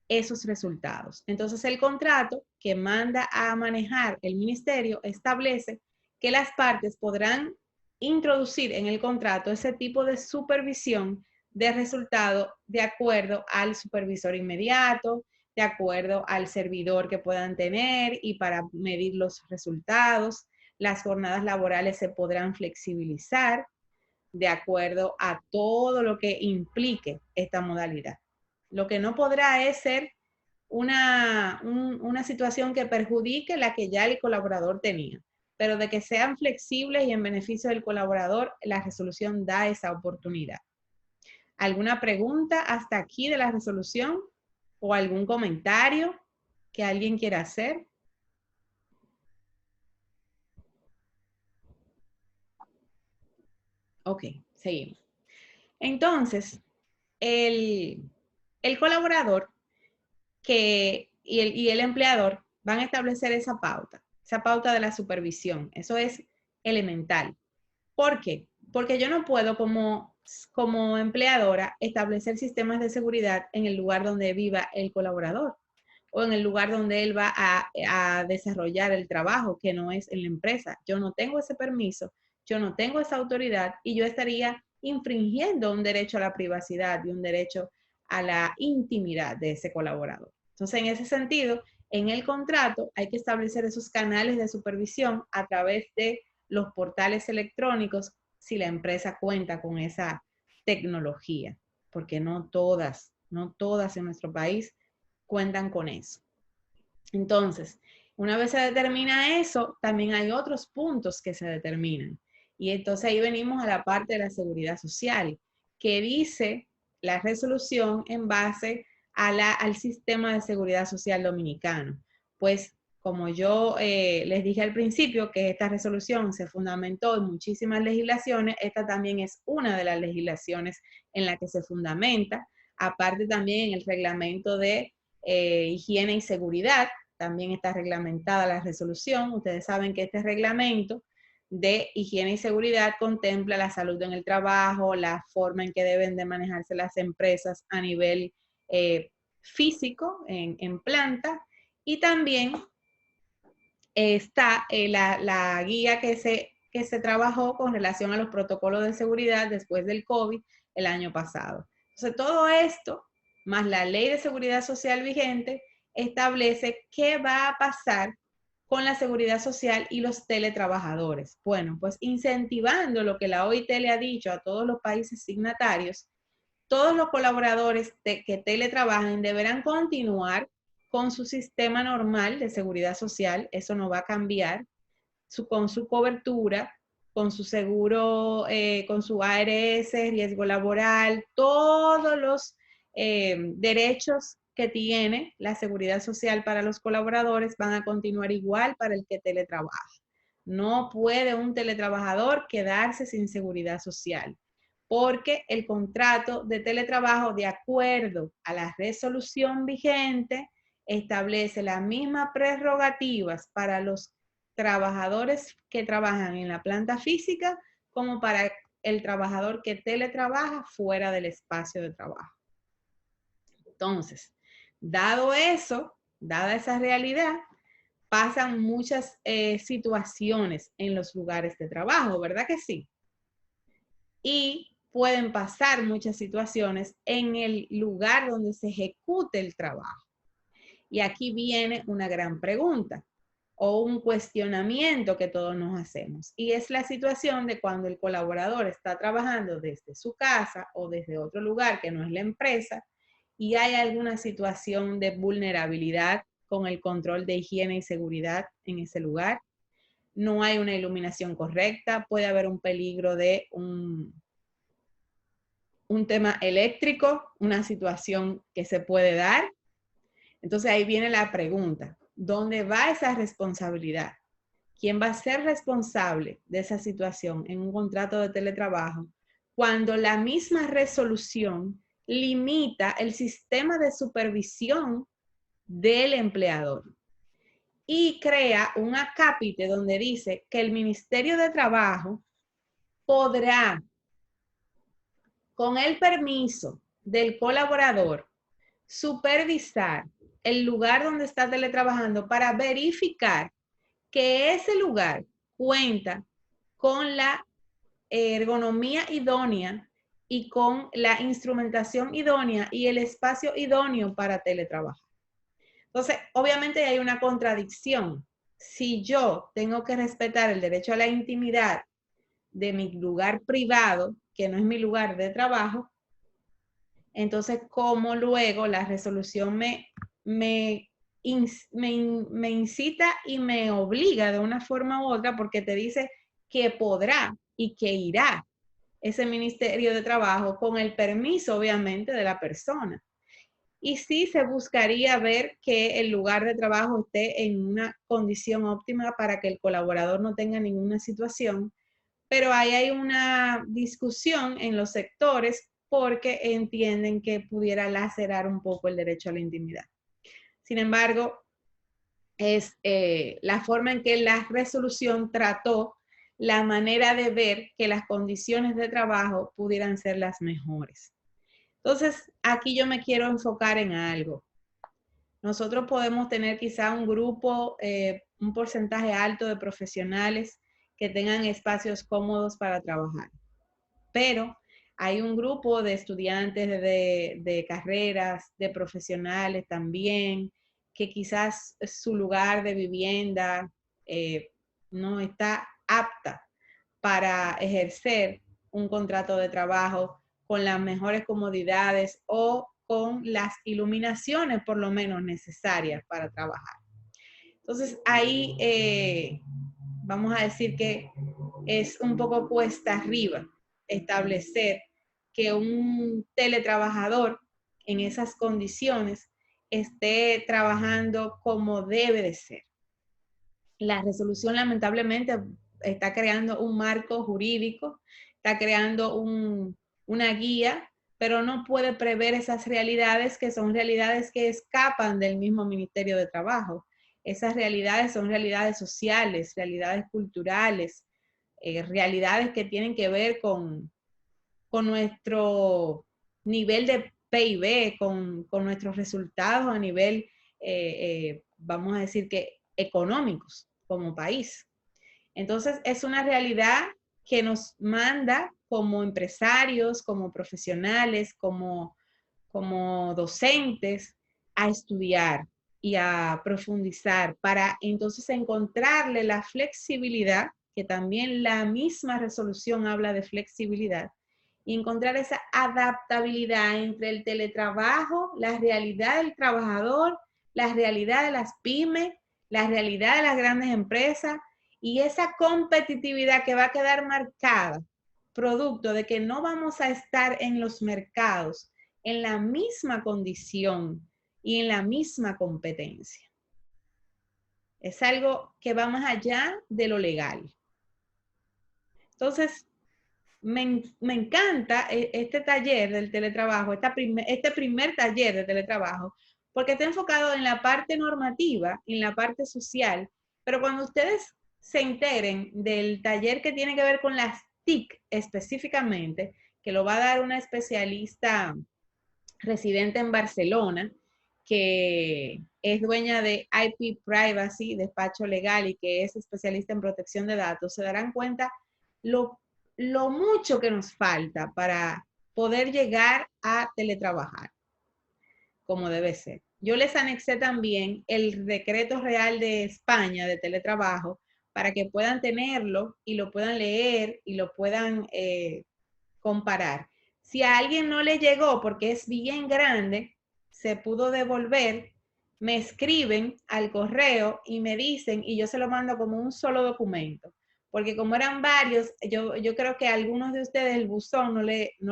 esos resultados. Entonces el contrato que manda a manejar el ministerio establece que las partes podrán introducir en el contrato ese tipo de supervisión de resultado de acuerdo al supervisor inmediato, de acuerdo al servidor que puedan tener y para medir los resultados. Las jornadas laborales se podrán flexibilizar de acuerdo a todo lo que implique esta modalidad. Lo que no podrá es ser una situación que perjudique la que ya el colaborador tenía, pero de que sean flexibles y en beneficio del colaborador, la resolución da esa oportunidad. ¿Alguna pregunta hasta aquí de la resolución o algún comentario que alguien quiera hacer? Ok, seguimos. Entonces, el colaborador y el empleador van a establecer esa pauta de la supervisión. Eso es elemental. ¿Por qué? Porque yo no puedo como empleadora establecer sistemas de seguridad en el lugar donde viva el colaborador o en el lugar donde él va a desarrollar el trabajo, que no es en la empresa. Yo no tengo ese permiso, yo no tengo esa autoridad y yo estaría infringiendo un derecho a la privacidad y un derecho a la intimidad de ese colaborador. Entonces, en ese sentido, en el contrato hay que establecer esos canales de supervisión a través de los portales electrónicos si la empresa cuenta con esa tecnología, porque no todas en nuestro país cuentan con eso. Entonces, una vez se determina eso, también hay otros puntos que se determinan. Y entonces ahí venimos a la parte de la seguridad social, que dice la resolución en base al sistema de seguridad social dominicano. Pues como yo les dije al principio que esta resolución se fundamentó en muchísimas legislaciones, esta también es una de las legislaciones en la que se fundamenta, aparte también en el reglamento de higiene y seguridad, también está reglamentada la resolución. Ustedes saben que este reglamento de higiene y seguridad contempla la salud en el trabajo, la forma en que deben de manejarse las empresas a nivel físico, en planta, y también está la guía que se trabajó con relación a los protocolos de seguridad después del COVID el año pasado. Entonces, todo esto, más la ley de seguridad social vigente, establece qué va a pasar con la seguridad social y los teletrabajadores. Bueno, pues incentivando lo que la OIT le ha dicho a todos los países signatarios, todos los colaboradores que teletrabajen deberán continuar con su sistema normal de seguridad social, eso no va a cambiar, con su cobertura, con su seguro, con su ARS, riesgo laboral, todos los derechos que tiene la seguridad social para los colaboradores van a continuar igual para el que teletrabaja. No puede un teletrabajador quedarse sin seguridad social, porque el contrato de teletrabajo, de acuerdo a la resolución vigente, establece las mismas prerrogativas para los trabajadores que trabajan en la planta física como para el trabajador que teletrabaja fuera del espacio de trabajo. Entonces, dado eso, dada esa realidad, pasan muchas situaciones en los lugares de trabajo, ¿verdad que sí? Y pueden pasar muchas situaciones en el lugar donde se ejecute el trabajo. Y aquí viene una gran pregunta o un cuestionamiento que todos nos hacemos. Y es la situación de cuando el colaborador está trabajando desde su casa o desde otro lugar que no es la empresa y hay alguna situación de vulnerabilidad con el control de higiene y seguridad en ese lugar. No hay una iluminación correcta, puede haber un peligro de un tema eléctrico, una situación que se puede dar. Entonces ahí viene la pregunta, ¿dónde va esa responsabilidad? ¿Quién va a ser responsable de esa situación en un contrato de teletrabajo cuando la misma resolución limita el sistema de supervisión del empleador y crea un acápite donde dice que el Ministerio de Trabajo podrá, con el permiso del colaborador, supervisar el lugar donde está teletrabajando para verificar que ese lugar cuenta con la ergonomía idónea y con la instrumentación idónea y el espacio idóneo para teletrabajar. Entonces, obviamente hay una contradicción. Si yo tengo que respetar el derecho a la intimidad de mi lugar privado, que no es mi lugar de trabajo, entonces, ¿cómo luego la resolución me incita y me obliga de una forma u otra porque te dice que podrá y que irá ese Ministerio de Trabajo con el permiso, obviamente, de la persona? Y sí se buscaría ver que el lugar de trabajo esté en una condición óptima para que el colaborador no tenga ninguna situación, pero ahí hay una discusión en los sectores porque entienden que pudiera lacerar un poco el derecho a la intimidad. Sin embargo, es la forma en que la resolución trató la manera de ver que las condiciones de trabajo pudieran ser las mejores. Entonces, aquí yo me quiero enfocar en algo. Nosotros podemos tener quizá un grupo, un porcentaje alto de profesionales que tengan espacios cómodos para trabajar. Pero hay un grupo de estudiantes de carreras, de profesionales también, que quizás su lugar de vivienda no está apta para ejercer un contrato de trabajo con las mejores comodidades o con las iluminaciones por lo menos necesarias para trabajar. Entonces ahí vamos a decir que es un poco cuesta arriba establecer que un teletrabajador en esas condiciones esté trabajando como debe de ser. La resolución lamentablemente está creando un marco jurídico, está creando una guía, pero no puede prever esas realidades que son realidades que escapan del mismo Ministerio de Trabajo. Esas realidades son realidades sociales, realidades culturales, realidades que tienen que ver con nuestro nivel de PIB, con nuestros resultados a nivel, vamos a decir que económicos como país. Entonces, es una realidad que nos manda como empresarios, como profesionales, como docentes, a estudiar y a profundizar para entonces encontrarle la flexibilidad, que también la misma resolución habla de flexibilidad, y encontrar esa adaptabilidad entre el teletrabajo, la realidad del trabajador, la realidad de las pymes, la realidad de las grandes empresas y esa competitividad que va a quedar marcada, producto de que no vamos a estar en los mercados en la misma condición y en la misma competencia. Es algo que va más allá de lo legal. Entonces, me encanta este taller del teletrabajo, este primer taller de teletrabajo, porque está enfocado en la parte normativa, en la parte social, pero cuando ustedes se enteren del taller que tiene que ver con las TIC específicamente, que lo va a dar una especialista residente en Barcelona, que es dueña de IP Privacy, despacho legal, y que es especialista en protección de datos, se darán cuenta lo mucho que nos falta para poder llegar a teletrabajar como debe ser. Yo les anexé también el decreto real de España de teletrabajo para que puedan tenerlo y lo puedan leer y lo puedan comparar. Si a alguien no le llegó porque es bien grande, se pudo devolver, me escriben al correo y me dicen, y yo se lo mando como un solo documento. Porque como eran varios, yo creo que a algunos de ustedes el buzón no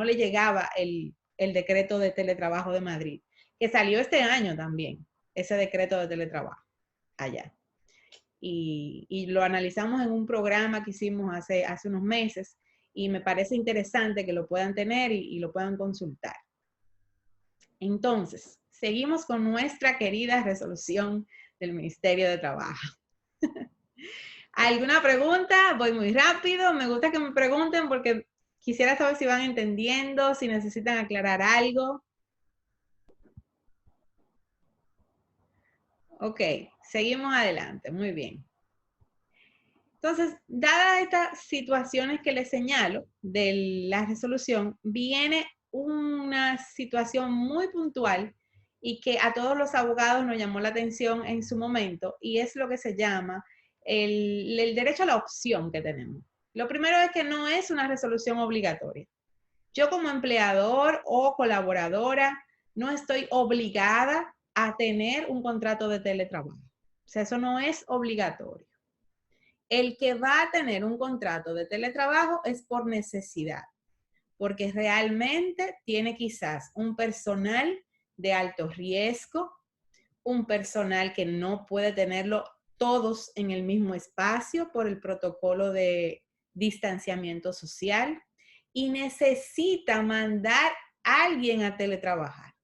le llegaba el decreto de teletrabajo de Madrid, que salió este año también, ese decreto de teletrabajo allá. Y lo analizamos en un programa que hicimos hace unos meses, y me parece interesante que lo puedan tener y lo puedan consultar. Entonces, seguimos con nuestra querida resolución del Ministerio de Trabajo. ¿Alguna pregunta? Voy muy rápido. Me gusta que me pregunten porque quisiera saber si van entendiendo, si necesitan aclarar algo. Ok, seguimos adelante. Muy bien. Entonces, dadas estas situaciones que les señalo de la resolución, viene una situación muy puntual y que a todos los abogados nos llamó la atención en su momento, y es lo que se llama el derecho a la opción que tenemos. Lo primero es que no es una resolución obligatoria. Yo como empleador o colaboradora no estoy obligada a tener un contrato de teletrabajo. O sea, eso no es obligatorio. El que va a tener un contrato de teletrabajo es por necesidad, porque realmente tiene quizás un personal de alto riesgo, un personal que no puede tenerlo todos en el mismo espacio por el protocolo de distanciamiento social, y necesita mandar alguien a teletrabajar.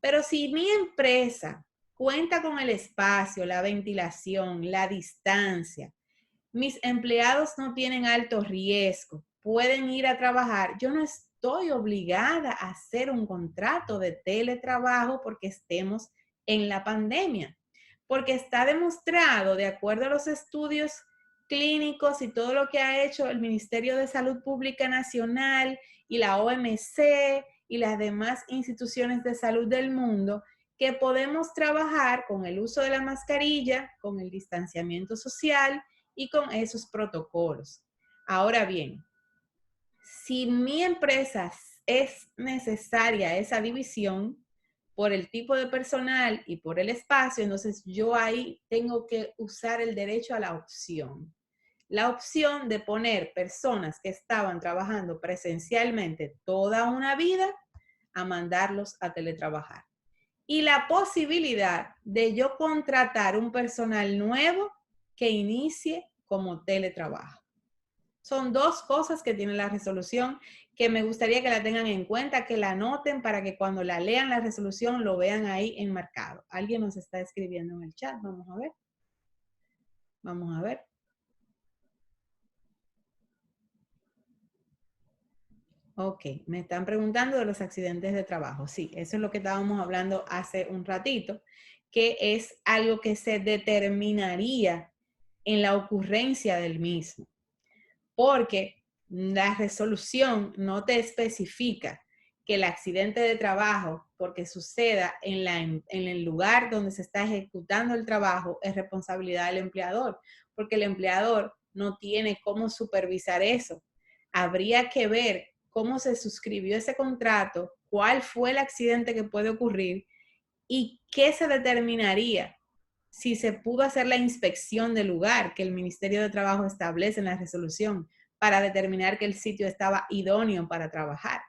Pero si mi empresa cuenta con el espacio, la ventilación, la distancia, mis empleados no tienen alto riesgo, pueden ir a trabajar, yo no estoy obligada a hacer un contrato de teletrabajo porque estemos en la pandemia. Porque está demostrado, de acuerdo a los estudios clínicos y todo lo que ha hecho el Ministerio de Salud Pública Nacional y la OMC y las demás instituciones de salud del mundo, que podemos trabajar con el uso de la mascarilla, con el distanciamiento social y con esos protocolos. Ahora bien, si mi empresa es necesaria esa división por el tipo de personal y por el espacio, entonces yo ahí tengo que usar el derecho a la opción. La opción de poner personas que estaban trabajando presencialmente toda una vida a mandarlos a teletrabajar. Y la posibilidad de yo contratar un personal nuevo que inicie como teletrabajo. Son dos cosas que tiene la resolución que me gustaría que la tengan en cuenta, que la anoten para que cuando la lean la resolución lo vean ahí enmarcado. Alguien nos está escribiendo en el chat, vamos a ver. Vamos a ver. Ok, me están preguntando de los accidentes de trabajo. Sí, eso es lo que estábamos hablando hace un ratito, que es algo que se determinaría en la ocurrencia del mismo. Porque la resolución no te especifica que el accidente de trabajo, porque suceda en el lugar donde se está ejecutando el trabajo, es responsabilidad del empleador, porque el empleador no tiene cómo supervisar eso. Habría que ver cómo se suscribió ese contrato, cuál fue el accidente que puede ocurrir y qué se determinaría si se pudo hacer la inspección del lugar que el Ministerio de Trabajo establece en la resolución para determinar que el sitio estaba idóneo para trabajar.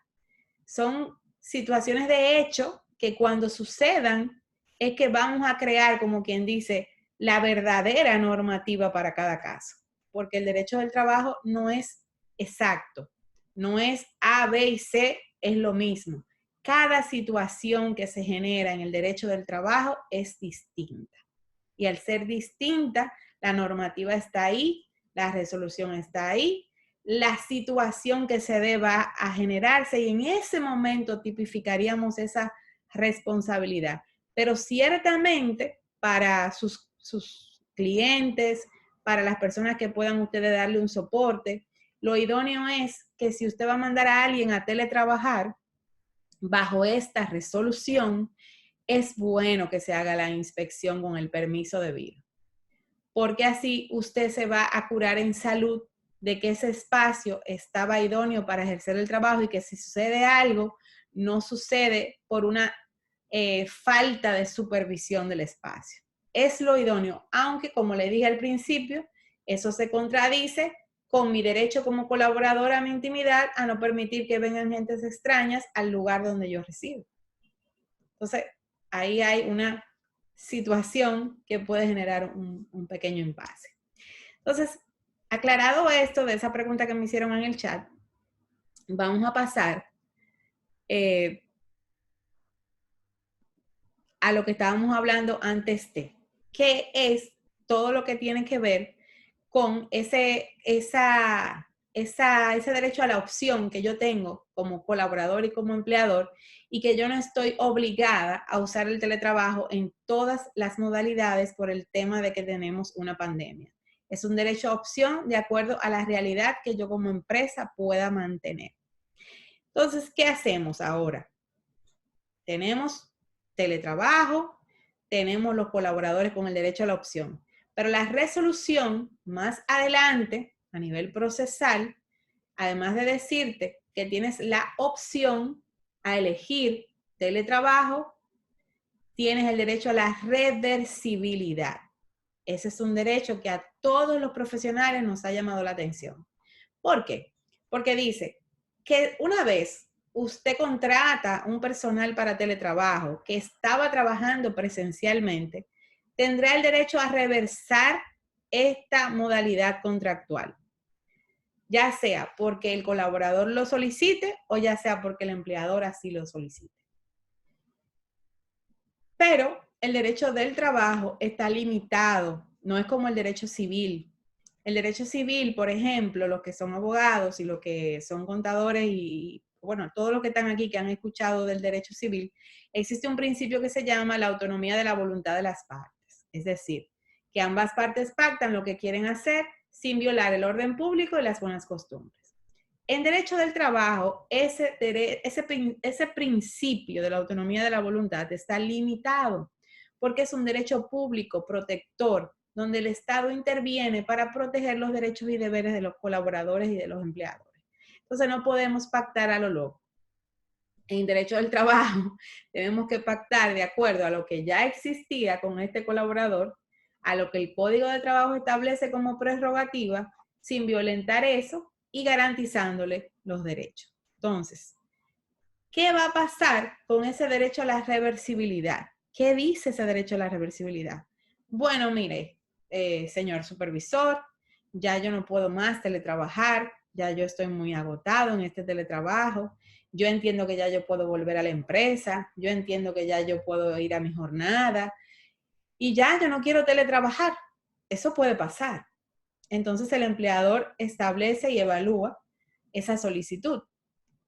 Son situaciones de hecho que cuando sucedan es que vamos a crear, como quien dice, la verdadera normativa para cada caso. Porque el derecho del trabajo no es exacto. No es A, B y C, es lo mismo. Cada situación que se genera en el derecho del trabajo es distinta. Y al ser distinta, la normativa está ahí, la resolución está ahí, la situación que se deba a generarse y en ese momento tipificaríamos esa responsabilidad. Pero ciertamente para sus clientes, para las personas que puedan ustedes darle un soporte, lo idóneo es que si usted va a mandar a alguien a teletrabajar, bajo esta resolución, es bueno que se haga la inspección con el permiso debido. Porque así usted se va a curar en salud de que ese espacio estaba idóneo para ejercer el trabajo y que si sucede algo, no sucede por una falta de supervisión del espacio. Es lo idóneo, aunque como le dije al principio, eso se contradice con mi derecho como colaboradora a mi intimidad a no permitir que vengan gentes extrañas al lugar donde yo resido. Entonces, ahí hay una situación que puede generar un pequeño impasse. Entonces, aclarado esto de esa pregunta que me hicieron en el chat, vamos a pasar a lo que estábamos hablando antes de, que es todo lo que tiene que ver con ese derecho a la opción que yo tengo como colaborador y como empleador y que yo no estoy obligada a usar el teletrabajo en todas las modalidades por el tema de que tenemos una pandemia. Es un derecho a opción de acuerdo a la realidad que yo como empresa pueda mantener. Entonces, ¿qué hacemos ahora? Tenemos teletrabajo, tenemos los colaboradores con el derecho a la opción. Pero la resolución más adelante, a nivel procesal, además de decirte que tienes la opción a elegir teletrabajo, tienes el derecho a la reversibilidad. Ese es un derecho que a todos los profesionales nos ha llamado la atención. ¿Por qué? Porque dice que una vez usted contrata un personal para teletrabajo que estaba trabajando presencialmente, tendrá el derecho a reversar esta modalidad contractual. ya sea porque el colaborador lo solicite o ya sea porque el empleador así lo solicite. Pero el derecho del trabajo está limitado, no es como el derecho civil. El derecho civil, por ejemplo, los que son abogados y los que son contadores y, bueno, todos los que están aquí que han escuchado del derecho civil, existe un principio que se llama la autonomía de la voluntad de las partes. Es decir, que ambas partes pactan lo que quieren hacer sin violar el orden público y las buenas costumbres. En derecho del trabajo, ese principio de la autonomía de la voluntad está limitado porque es un derecho público protector donde el Estado interviene para proteger los derechos y deberes de los colaboradores y de los empleadores. Entonces no podemos pactar a lo loco. En derecho del trabajo tenemos que pactar de acuerdo a lo que ya existía con este colaborador, a lo que el Código de Trabajo establece como prerrogativa, sin violentar eso y garantizándole los derechos. Entonces, ¿qué va a pasar con ese derecho a la reversibilidad? ¿Qué dice ese derecho a la reversibilidad? Bueno, mire, señor supervisor, ya yo no puedo más teletrabajar, ya yo estoy muy agotado en este teletrabajo, yo entiendo que ya yo puedo volver a la empresa, yo entiendo que ya yo puedo ir a mi jornada y ya yo no quiero teletrabajar. Eso puede pasar. Entonces el empleador establece y evalúa esa solicitud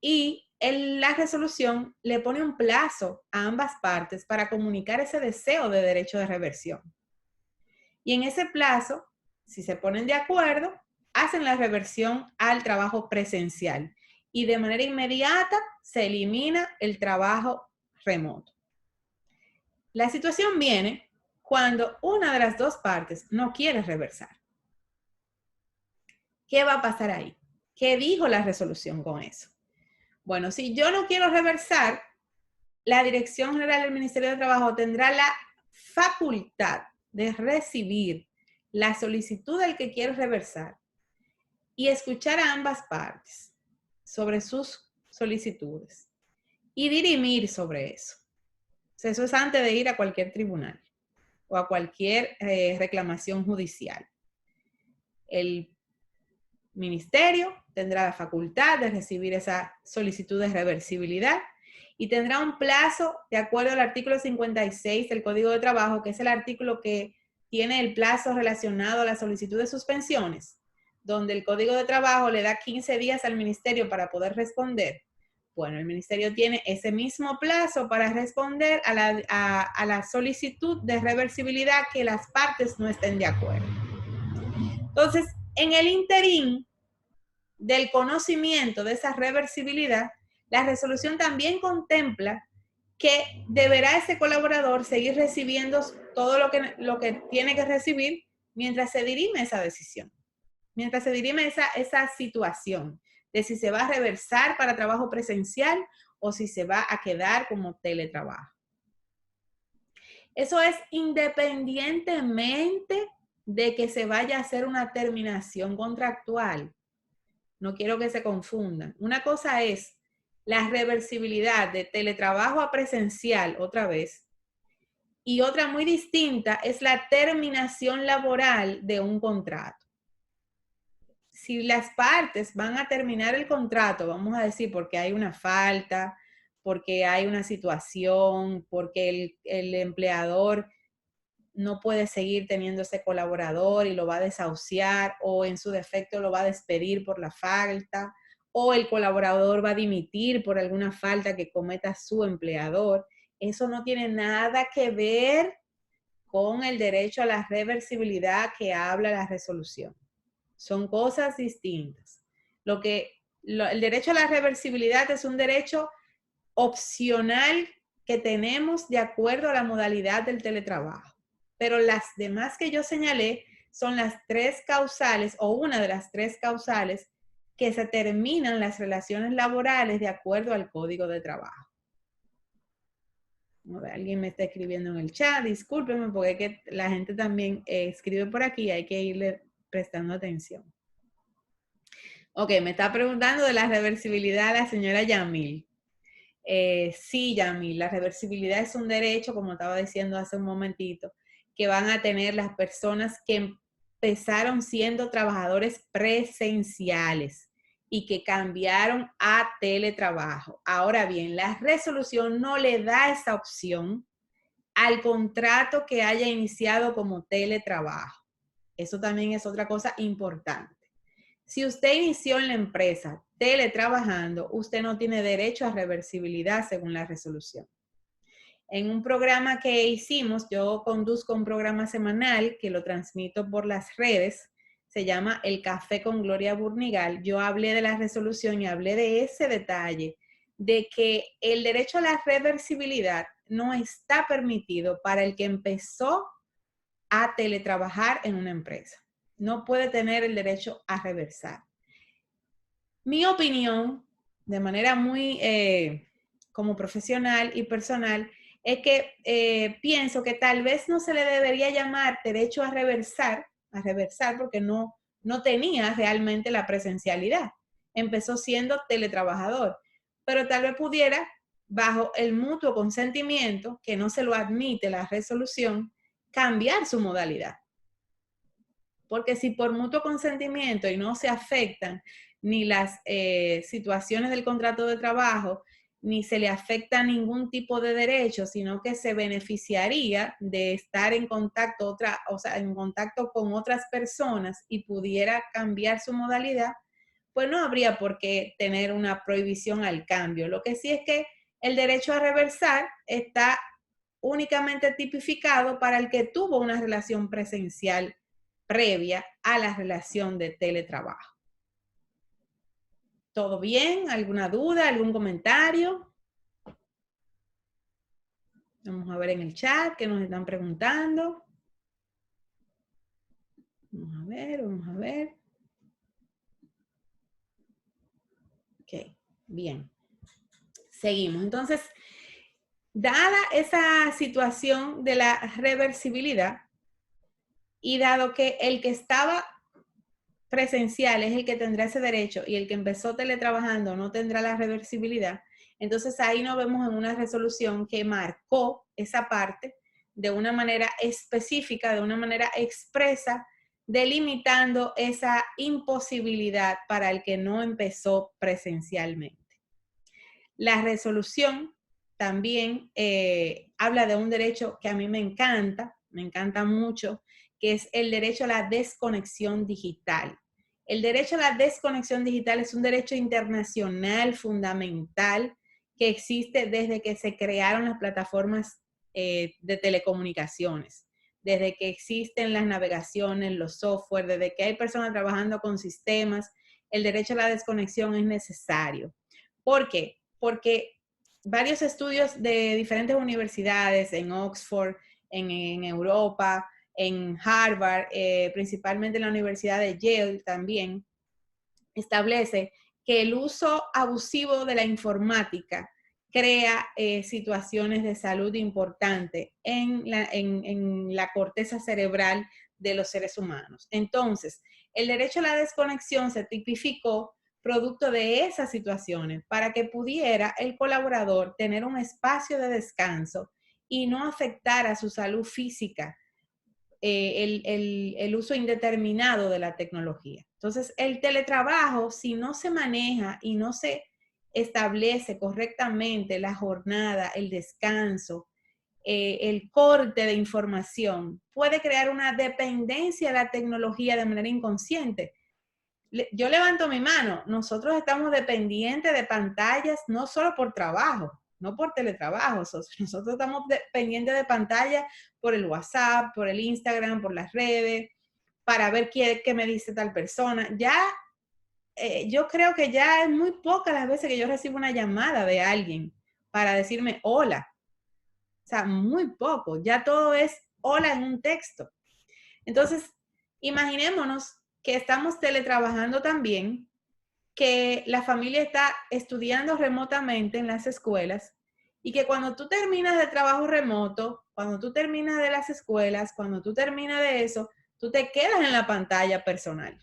y la resolución le pone un plazo a ambas partes para comunicar ese deseo de derecho de reversión. Y en ese plazo, si se ponen de acuerdo, hacen la reversión al trabajo presencial y de manera inmediata se elimina el trabajo remoto. La situación viene cuando una de las dos partes no quiere reversar. ¿Qué va a pasar ahí? ¿Qué dijo la resolución con eso? Bueno, si yo no quiero reversar, la Dirección General del Ministerio de Trabajo tendrá la facultad de recibir la solicitud del que quiere reversar y escuchar a ambas partes sobre sus solicitudes y dirimir sobre eso. O sea, eso es antes de ir a cualquier tribunal o a cualquier reclamación judicial. El ministerio tendrá la facultad de recibir esa solicitud de reversibilidad y tendrá un plazo de acuerdo al artículo 56 del Código de Trabajo, que es el artículo que tiene el plazo relacionado a la solicitud de suspensiones, donde el Código de Trabajo le da 15 días al ministerio para poder responder. Bueno, el ministerio tiene ese mismo plazo para responder a la solicitud de reversibilidad que las partes no estén de acuerdo. Entonces, en el interín del conocimiento de esa reversibilidad, la resolución también contempla que deberá ese colaborador seguir recibiendo todo lo que tiene que recibir mientras se dirime esa decisión, mientras se dirime esa situación de si se va a reversar para trabajo presencial o si se va a quedar como teletrabajo. Eso es independientemente de que se vaya a hacer una terminación contractual. No quiero que se confundan. Una cosa es la reversibilidad de teletrabajo a presencial otra vez, y otra muy distinta es la terminación laboral de un contrato. Si las partes van a terminar el contrato, vamos a decir, porque hay una falta, porque hay una situación, porque el empleador no puede seguir teniendo ese colaborador y lo va a desahuciar, o en su defecto lo va a despedir por la falta, o el colaborador va a dimitir por alguna falta que cometa su empleador. Eso no tiene nada que ver con el derecho a la reversibilidad que habla la resolución. Son cosas distintas. El derecho a la reversibilidad es un derecho opcional que tenemos de acuerdo a la modalidad del teletrabajo. Pero las demás que yo señalé son las tres causales o una de las tres causales que se terminan las relaciones laborales de acuerdo al Código de Trabajo. Alguien me está escribiendo en el chat, discúlpenme porque es que la gente también escribe por aquí y hay que irle prestando atención. Ok, me está preguntando de la reversibilidad la señora Yamil. Sí, Yamil, la reversibilidad es un derecho, como estaba diciendo hace un momentito, que van a tener las personas que empezaron siendo trabajadores presenciales y que cambiaron a teletrabajo. Ahora bien, la resolución no le da esa opción al contrato que haya iniciado como teletrabajo. Eso también es otra cosa importante. Si usted inició en la empresa teletrabajando, usted no tiene derecho a reversibilidad según la resolución. En un programa que hicimos, yo conduzco un programa semanal que lo transmito por las redes, se llama El Café con Gloria Burnigal. Yo hablé de la resolución y hablé de ese detalle, de que el derecho a la reversibilidad no está permitido para el que empezó a teletrabajar en una empresa. No puede tener el derecho a reversar. Mi opinión, de manera muy como profesional y personal, es que pienso que tal vez no se le debería llamar derecho a reversar porque no tenía realmente la presencialidad. Empezó siendo teletrabajador, pero tal vez pudiera, bajo el mutuo consentimiento, que no se lo admite la resolución, cambiar su modalidad. Porque si por mutuo consentimiento y no se afectan ni las situaciones del contrato de trabajo, ni se le afecta ningún tipo de derecho, sino que se beneficiaría de estar en contacto, en contacto con otras personas y pudiera cambiar su modalidad, pues no habría por qué tener una prohibición al cambio. Lo que sí es que el derecho a reversar está únicamente tipificado para el que tuvo una relación presencial previa a la relación de teletrabajo. ¿Todo bien? ¿Alguna duda? ¿Algún comentario? Vamos a ver en el chat qué nos están preguntando. Vamos a ver. Ok, bien. Seguimos. Entonces, dada esa situación de la reversibilidad y dado que el que estaba presencial es el que tendrá ese derecho y el que empezó teletrabajando no tendrá la reversibilidad, entonces ahí nos vemos en una resolución que marcó esa parte de una manera específica, de una manera expresa, delimitando esa imposibilidad para el que no empezó presencialmente. La resolución también habla de un derecho que a mí me encanta mucho, que es el derecho a la desconexión digital. El derecho a la desconexión digital es un derecho internacional fundamental que existe desde que se crearon las plataformas de telecomunicaciones, desde que existen las navegaciones, los software, desde que hay personas trabajando con sistemas. El derecho a la desconexión es necesario. ¿Por qué? Porque varios estudios de diferentes universidades, en Oxford, en Europa, en Harvard, principalmente en la Universidad de Yale también, establece que el uso abusivo de la informática crea situaciones de salud importantes en la corteza cerebral de los seres humanos. Entonces, el derecho a la desconexión se tipificó producto de esas situaciones para que pudiera el colaborador tener un espacio de descanso y no afectar a su salud física el uso indeterminado de la tecnología. Entonces, el teletrabajo, si no se maneja y no se establece correctamente la jornada, el descanso, el corte de información, puede crear una dependencia de la tecnología de manera inconsciente. Yo levanto mi mano, nosotros estamos dependientes de pantallas no solo por trabajo, no por teletrabajo, nosotros estamos pendientes de pantallas por el WhatsApp, por el Instagram, por las redes, para ver qué me dice tal persona. Ya, yo creo que ya es muy pocas las veces que yo recibo una llamada de alguien para decirme hola. O sea, muy poco. Ya todo es hola en un texto. Entonces, imaginémonos que estamos teletrabajando también, que la familia está estudiando remotamente en las escuelas y que cuando tú terminas de trabajo remoto, cuando tú terminas de las escuelas, cuando tú terminas de eso, tú te quedas en la pantalla personal.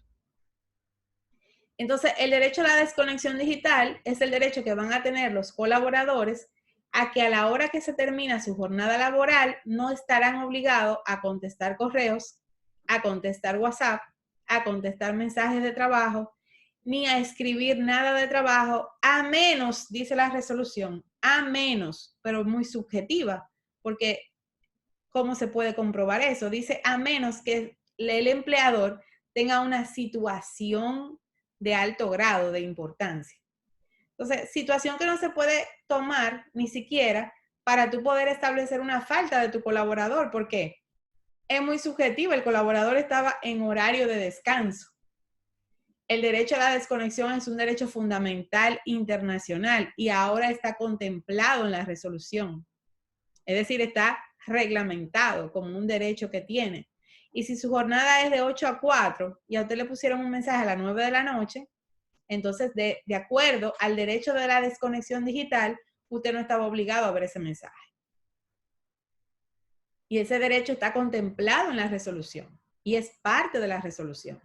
Entonces, el derecho a la desconexión digital es el derecho que van a tener los colaboradores a que a la hora que se termina su jornada laboral no estarán obligados a contestar correos, a contestar WhatsApp, a contestar mensajes de trabajo, ni a escribir nada de trabajo, a menos, dice la resolución, a menos, pero muy subjetiva, porque ¿cómo se puede comprobar eso? Dice a menos que el empleador tenga una situación de alto grado de importancia. Entonces, situación que no se puede tomar ni siquiera para tú poder establecer una falta de tu colaborador, porque es muy subjetivo, el colaborador estaba en horario de descanso. El derecho a la desconexión es un derecho fundamental internacional y ahora está contemplado en la resolución. Es decir, está reglamentado como un derecho que tiene. Y si su jornada es de 8 a 4 y a usted le pusieron un mensaje a las 9 de la noche, entonces de acuerdo al derecho de la desconexión digital, usted no estaba obligado a ver ese mensaje. Y ese derecho está contemplado en la resolución y es parte de la resolución.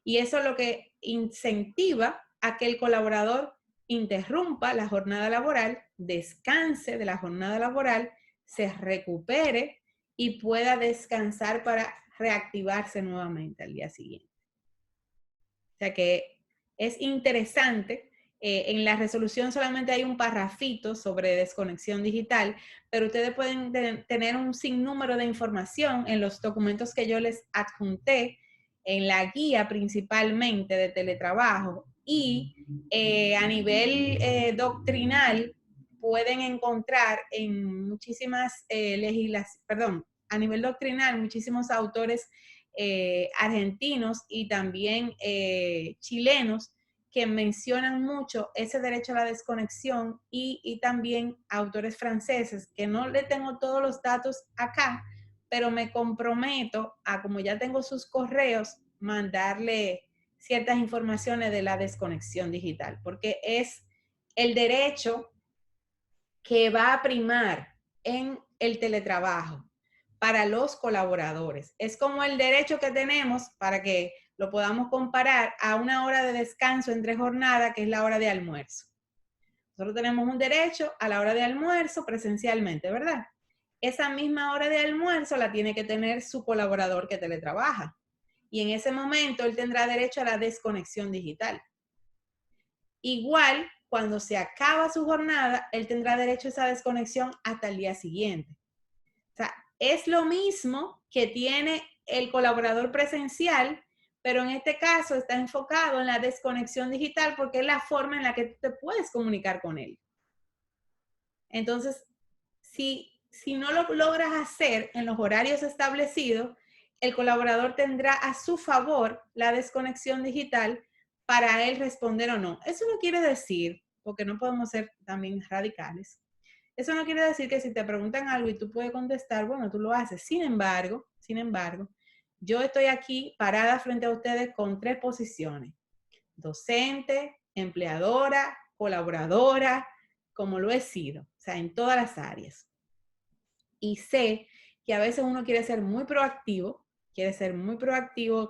Y eso es lo que incentiva a que el colaborador interrumpa la jornada laboral, descanse de la jornada laboral, se recupere y pueda descansar para reactivarse nuevamente al día siguiente. O sea que es interesante. En la resolución solamente hay un parrafito sobre desconexión digital, pero ustedes pueden tener un sinnúmero de información en los documentos que yo les adjunté, en la guía principalmente de teletrabajo, y a nivel doctrinal pueden encontrar en muchísimas a nivel doctrinal muchísimos autores argentinos y también chilenos que mencionan mucho ese derecho a la desconexión y también autores franceses, que no le tengo todos los datos acá, pero me comprometo a, como ya tengo sus correos, mandarle ciertas informaciones de la desconexión digital, porque es el derecho que va a primar en el teletrabajo para los colaboradores. Es como el derecho que tenemos, para que lo podamos comparar, a una hora de descanso entre jornada, que es la hora de almuerzo. Nosotros tenemos un derecho a la hora de almuerzo presencialmente, ¿verdad? Esa misma hora de almuerzo la tiene que tener su colaborador que teletrabaja. Y en ese momento él tendrá derecho a la desconexión digital. Igual, cuando se acaba su jornada, él tendrá derecho a esa desconexión hasta el día siguiente. O sea, es lo mismo que tiene el colaborador presencial, pero en este caso está enfocado en la desconexión digital porque es la forma en la que tú te puedes comunicar con él. Entonces, si no lo logras hacer en los horarios establecidos, el colaborador tendrá a su favor la desconexión digital para él responder o no. Eso no quiere decir, porque no podemos ser también radicales, eso no quiere decir que si te preguntan algo y tú puedes contestar, bueno, tú lo haces. Sin embargo, yo estoy aquí parada frente a ustedes con 3 posiciones: docente, empleadora, colaboradora, como lo he sido, o sea, en todas las áreas. Y sé que a veces uno quiere ser muy proactivo,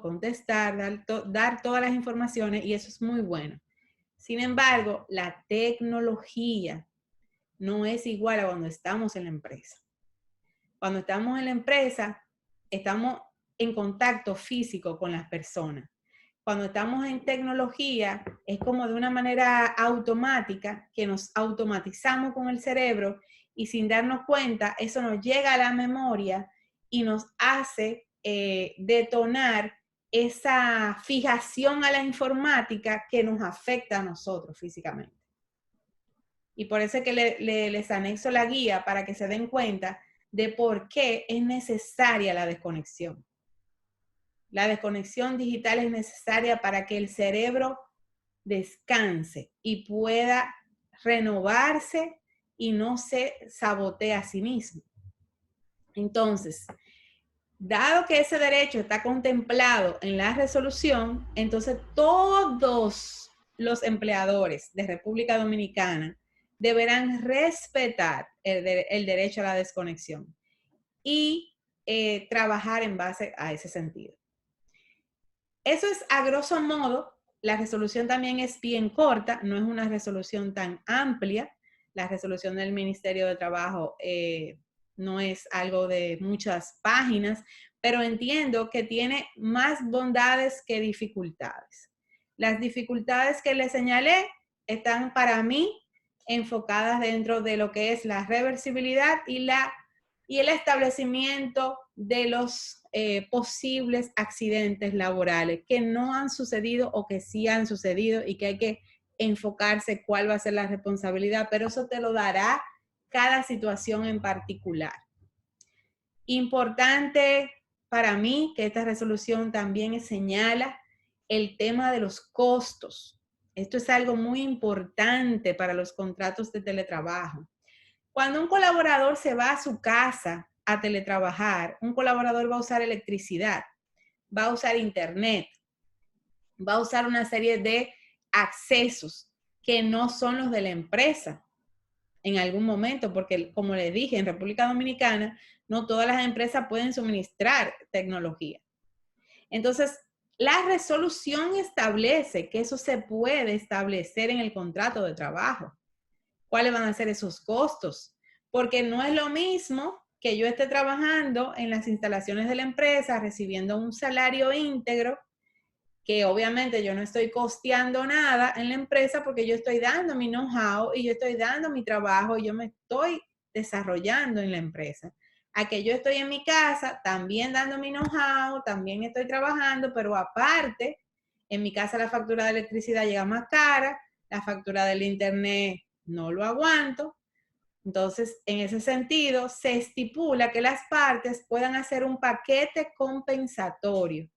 contestar, dar todas las informaciones, y eso es muy bueno. Sin embargo, la tecnología no es igual a cuando estamos en la empresa. Cuando estamos en la empresa, estamos en contacto físico con las personas. Cuando estamos en tecnología, es como de una manera automática, que nos automatizamos con el cerebro y sin darnos cuenta, eso nos llega a la memoria y nos hace detonar esa fijación a la informática que nos afecta a nosotros físicamente. Y por eso es que les anexo la guía para que se den cuenta de por qué es necesaria la desconexión. La desconexión digital es necesaria para que el cerebro descanse y pueda renovarse y no se sabotee a sí mismo. Entonces, dado que ese derecho está contemplado en la resolución, entonces todos los empleadores de República Dominicana deberán respetar el derecho a la desconexión y trabajar en base a ese sentido. Eso es a grosso modo. La resolución también es bien corta, no es una resolución tan amplia. La resolución del Ministerio de Trabajo no es algo de muchas páginas, pero entiendo que tiene más bondades que dificultades. Las dificultades que le señalé están para mí enfocadas dentro de lo que es la reversibilidad y el establecimiento de los posibles accidentes laborales que no han sucedido o que sí han sucedido y que hay que enfocarse cuál va a ser la responsabilidad, pero eso te lo dará cada situación en particular. Importante para mí que esta resolución también señala el tema de los costos. Esto es algo muy importante para los contratos de teletrabajo. Cuando un colaborador se va a su casa a teletrabajar, un colaborador va a usar electricidad, va a usar internet, va a usar una serie de accesos que no son los de la empresa en algún momento, porque como les dije, en República Dominicana no todas las empresas pueden suministrar tecnología. Entonces, la resolución establece que eso se puede establecer en el contrato de trabajo. ¿Cuáles van a ser esos costos? Porque no es lo mismo que yo esté trabajando en las instalaciones de la empresa, recibiendo un salario íntegro, que obviamente yo no estoy costeando nada en la empresa porque yo estoy dando mi know-how y yo estoy dando mi trabajo y yo me estoy desarrollando en la empresa. A que yo estoy en mi casa también dando mi know-how, también estoy trabajando, pero aparte, en mi casa la factura de electricidad llega más cara, la factura del internet no lo aguanto. Entonces, en ese sentido, se estipula que las partes puedan hacer un paquete compensatorio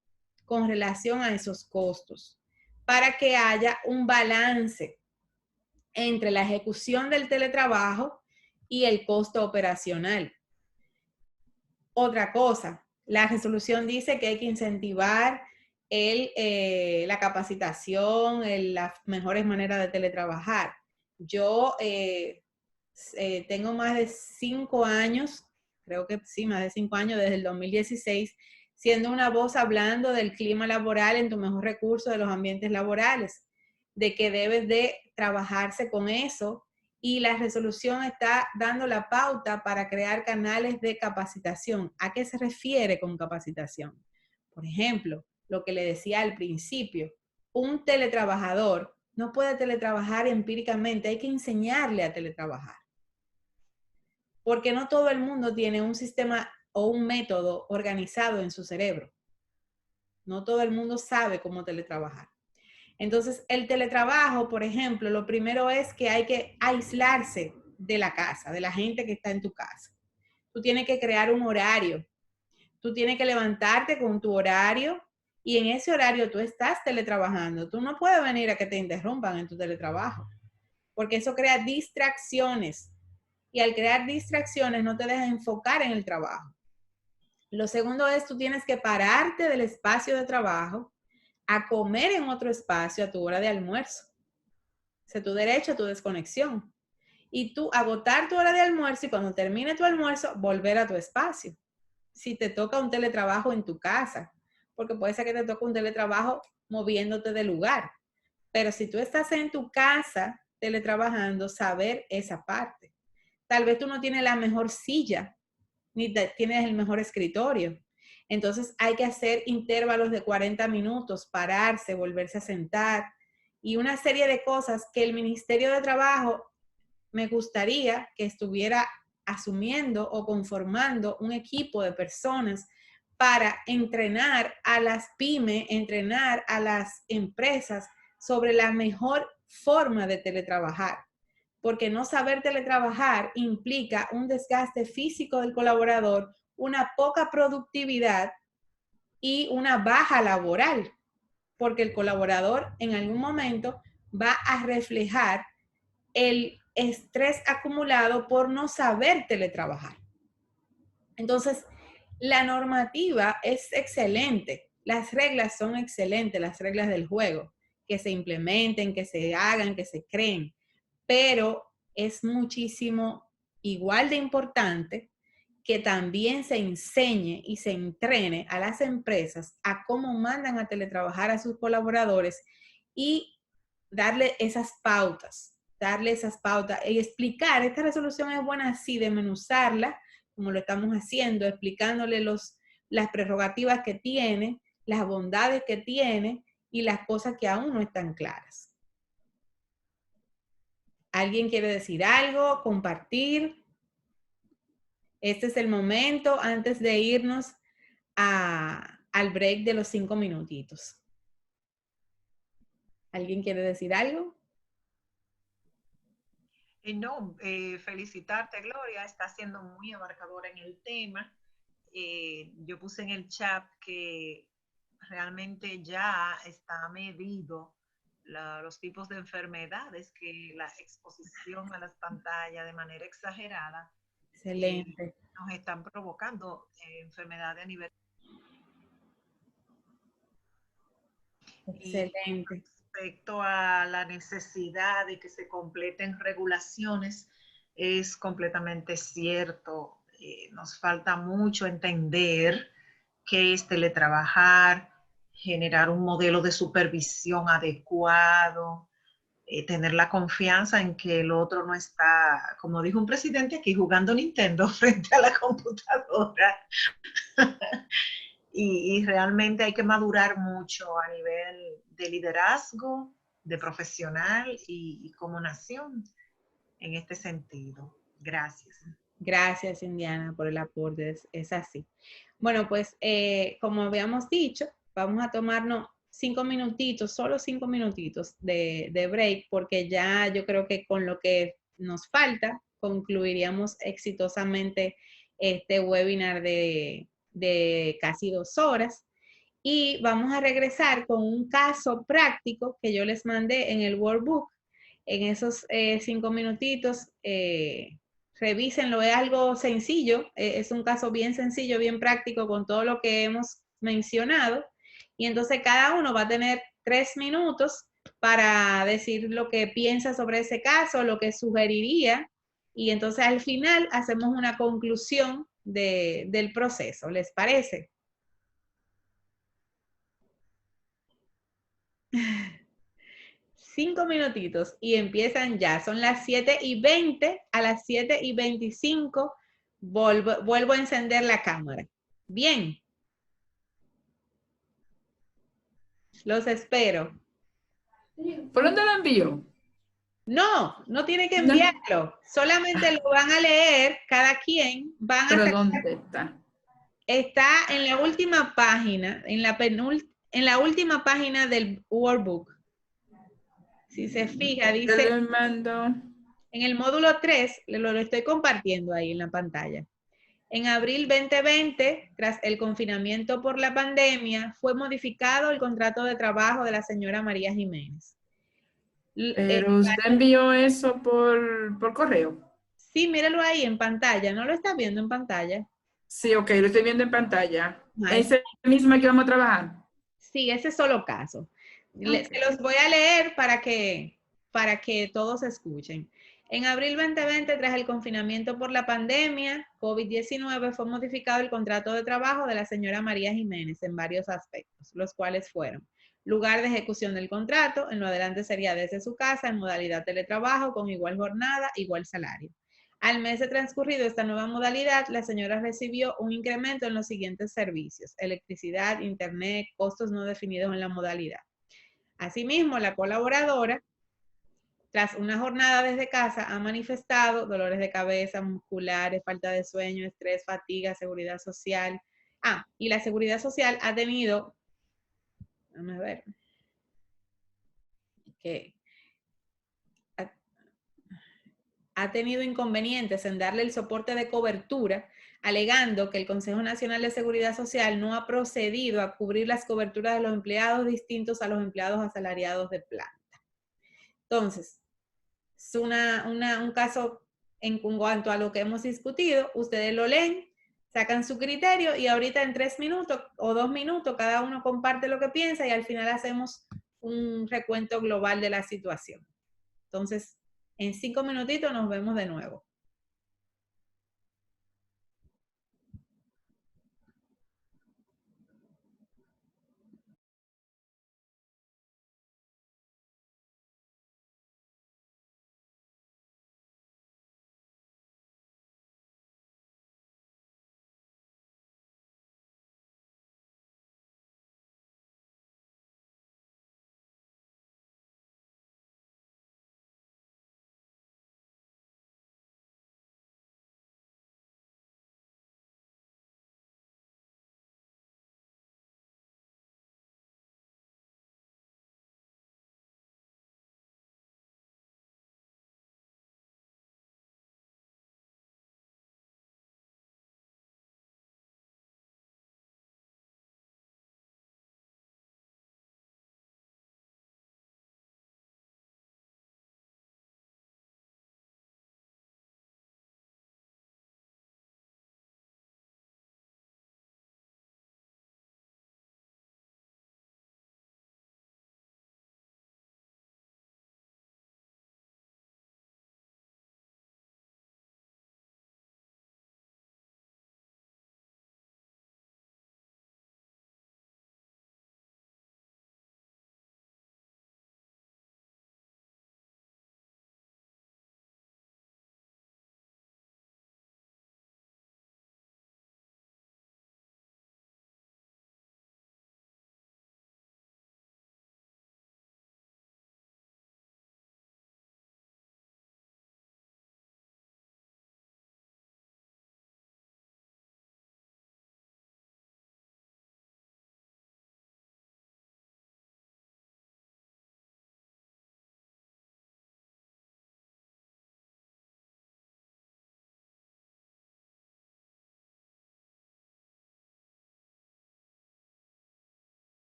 con relación a esos costos, para que haya un balance entre la ejecución del teletrabajo y el costo operacional. Otra cosa, la resolución dice que hay que incentivar la capacitación, las mejores maneras de teletrabajar. Yo tengo más de 5 años, creo que sí, más de 5 años, desde el 2016, siendo una voz hablando del clima laboral en tu mejor recurso de los ambientes laborales, de que debes de trabajarse con eso, y la resolución está dando la pauta para crear canales de capacitación. ¿A qué se refiere con capacitación? Por ejemplo, lo que le decía al principio, un teletrabajador no puede teletrabajar empíricamente, hay que enseñarle a teletrabajar. Porque no todo el mundo tiene un sistema o un método organizado en su cerebro. No todo el mundo sabe cómo teletrabajar. Entonces, el teletrabajo, por ejemplo, lo primero es que hay que aislarse de la casa, de la gente que está en tu casa. Tú tienes que crear un horario. Tú tienes que levantarte con tu horario y en ese horario tú estás teletrabajando. Tú no puedes venir a que te interrumpan en tu teletrabajo, porque eso crea distracciones. Y al crear distracciones no te deja enfocar en el trabajo. Lo segundo es, tú tienes que pararte del espacio de trabajo a comer en otro espacio a tu hora de almuerzo. Ese es tu derecho a tu desconexión. Y tú agotar tu hora de almuerzo y cuando termine tu almuerzo, volver a tu espacio. Si te toca un teletrabajo en tu casa, porque puede ser que te toque un teletrabajo moviéndote de lugar. Pero si tú estás en tu casa teletrabajando, saber esa parte. Tal vez tú no tienes la mejor silla, ni tienes el mejor escritorio. Entonces hay que hacer intervalos de 40 minutos, pararse, volverse a sentar y una serie de cosas que el Ministerio de Trabajo me gustaría que estuviera asumiendo o conformando un equipo de personas para entrenar a las pymes, entrenar a las empresas sobre la mejor forma de teletrabajar. Porque no saber teletrabajar implica un desgaste físico del colaborador, una poca productividad y una baja laboral, porque el colaborador en algún momento va a reflejar el estrés acumulado por no saber teletrabajar. Entonces, la normativa es excelente, las reglas son excelentes, las reglas del juego, que se implementen, que se hagan, que se creen, pero es muchísimo igual de importante que también se enseñe y se entrene a las empresas a cómo mandan a teletrabajar a sus colaboradores y darle esas pautas y explicar. Esta resolución es buena así, desmenuzarla, como lo estamos haciendo, explicándole los las prerrogativas que tiene, las bondades que tiene y las cosas que aún no están claras. ¿Alguien quiere decir algo? ¿Compartir? Este es el momento antes de irnos al break de los 5 minutitos. ¿Alguien quiere decir algo? No, felicitarte, Gloria, está siendo muy abarcadora en el tema. Yo puse en el chat que realmente ya está medido los tipos de enfermedades que la exposición a las pantallas de manera exagerada Excelente. nos están provocando enfermedades a nivel. Excelente. Y respecto a la necesidad de que se completen regulaciones, es completamente cierto. Nos falta mucho entender qué es teletrabajar, generar un modelo de supervisión adecuado, tener la confianza en que el otro no está, como dijo un presidente aquí, jugando Nintendo frente a la computadora. Y realmente hay que madurar mucho a nivel de liderazgo, de profesional y como nación en este sentido. Gracias. Gracias, Indiana, por el aporte. Es así. Bueno, pues como habíamos dicho, vamos a tomarnos 5 minutitos, solo 5 minutitos de break, porque ya yo creo que con lo que nos falta concluiríamos exitosamente este webinar de casi 2 horas. Y vamos a regresar con un caso práctico que yo les mandé en el workbook. En esos 5 minutitos, revísenlo, es algo sencillo, es un caso bien sencillo, bien práctico con todo lo que hemos mencionado. Y entonces cada uno va a tener 3 minutos para decir lo que piensa sobre ese caso, lo que sugeriría. Y entonces al final hacemos una conclusión del proceso. ¿Les parece? 5 minutitos y empiezan ya. Son las 7:20. A las 7:25 vuelvo a encender la cámara. Bien. Los espero. ¿Por dónde lo envío? No tiene que No. enviarlo. Solamente lo van a leer, cada quien. ¿Pero dónde está? Está en la última página, en la última página del workbook. Si se fija, Yo dice... le mando... En el módulo 3, lo estoy compartiendo ahí en la pantalla. En abril 2020, tras el confinamiento por la pandemia, fue modificado el contrato de trabajo de la señora María Jiménez. Pero usted envió eso por correo. Sí, míralo ahí en pantalla. ¿No lo está viendo en pantalla? Sí, ok, lo estoy viendo en pantalla. Ay. ¿Ese mismo que vamos a trabajar? Sí, ese solo caso. Okay. Se los voy a leer para que todos escuchen. En abril 2020, tras el confinamiento por la pandemia COVID-19, fue modificado el contrato de trabajo de la señora María Jiménez en varios aspectos, los cuales fueron: lugar de ejecución del contrato, en lo adelante sería desde su casa, en modalidad teletrabajo, con igual jornada, igual salario. Al mes de transcurrido esta nueva modalidad, la señora recibió un incremento en los siguientes servicios: electricidad, internet, costos no definidos en la modalidad. Asimismo, la colaboradora, tras una jornada desde casa, ha manifestado dolores de cabeza, musculares, falta de sueño, estrés, fatiga, seguridad social. Y la seguridad social ha tenido, vamos a ver, que ha tenido inconvenientes en darle el soporte de cobertura, alegando que el Consejo Nacional de Seguridad Social no ha procedido a cubrir las coberturas de los empleados distintos a los empleados asalariados de planta. Entonces, es un caso en cuanto a lo que hemos discutido. Ustedes lo leen, sacan su criterio y ahorita en 3 minutos o 2 minutos cada uno comparte lo que piensa y al final hacemos un recuento global de la situación. Entonces, en 5 minutitos nos vemos de nuevo.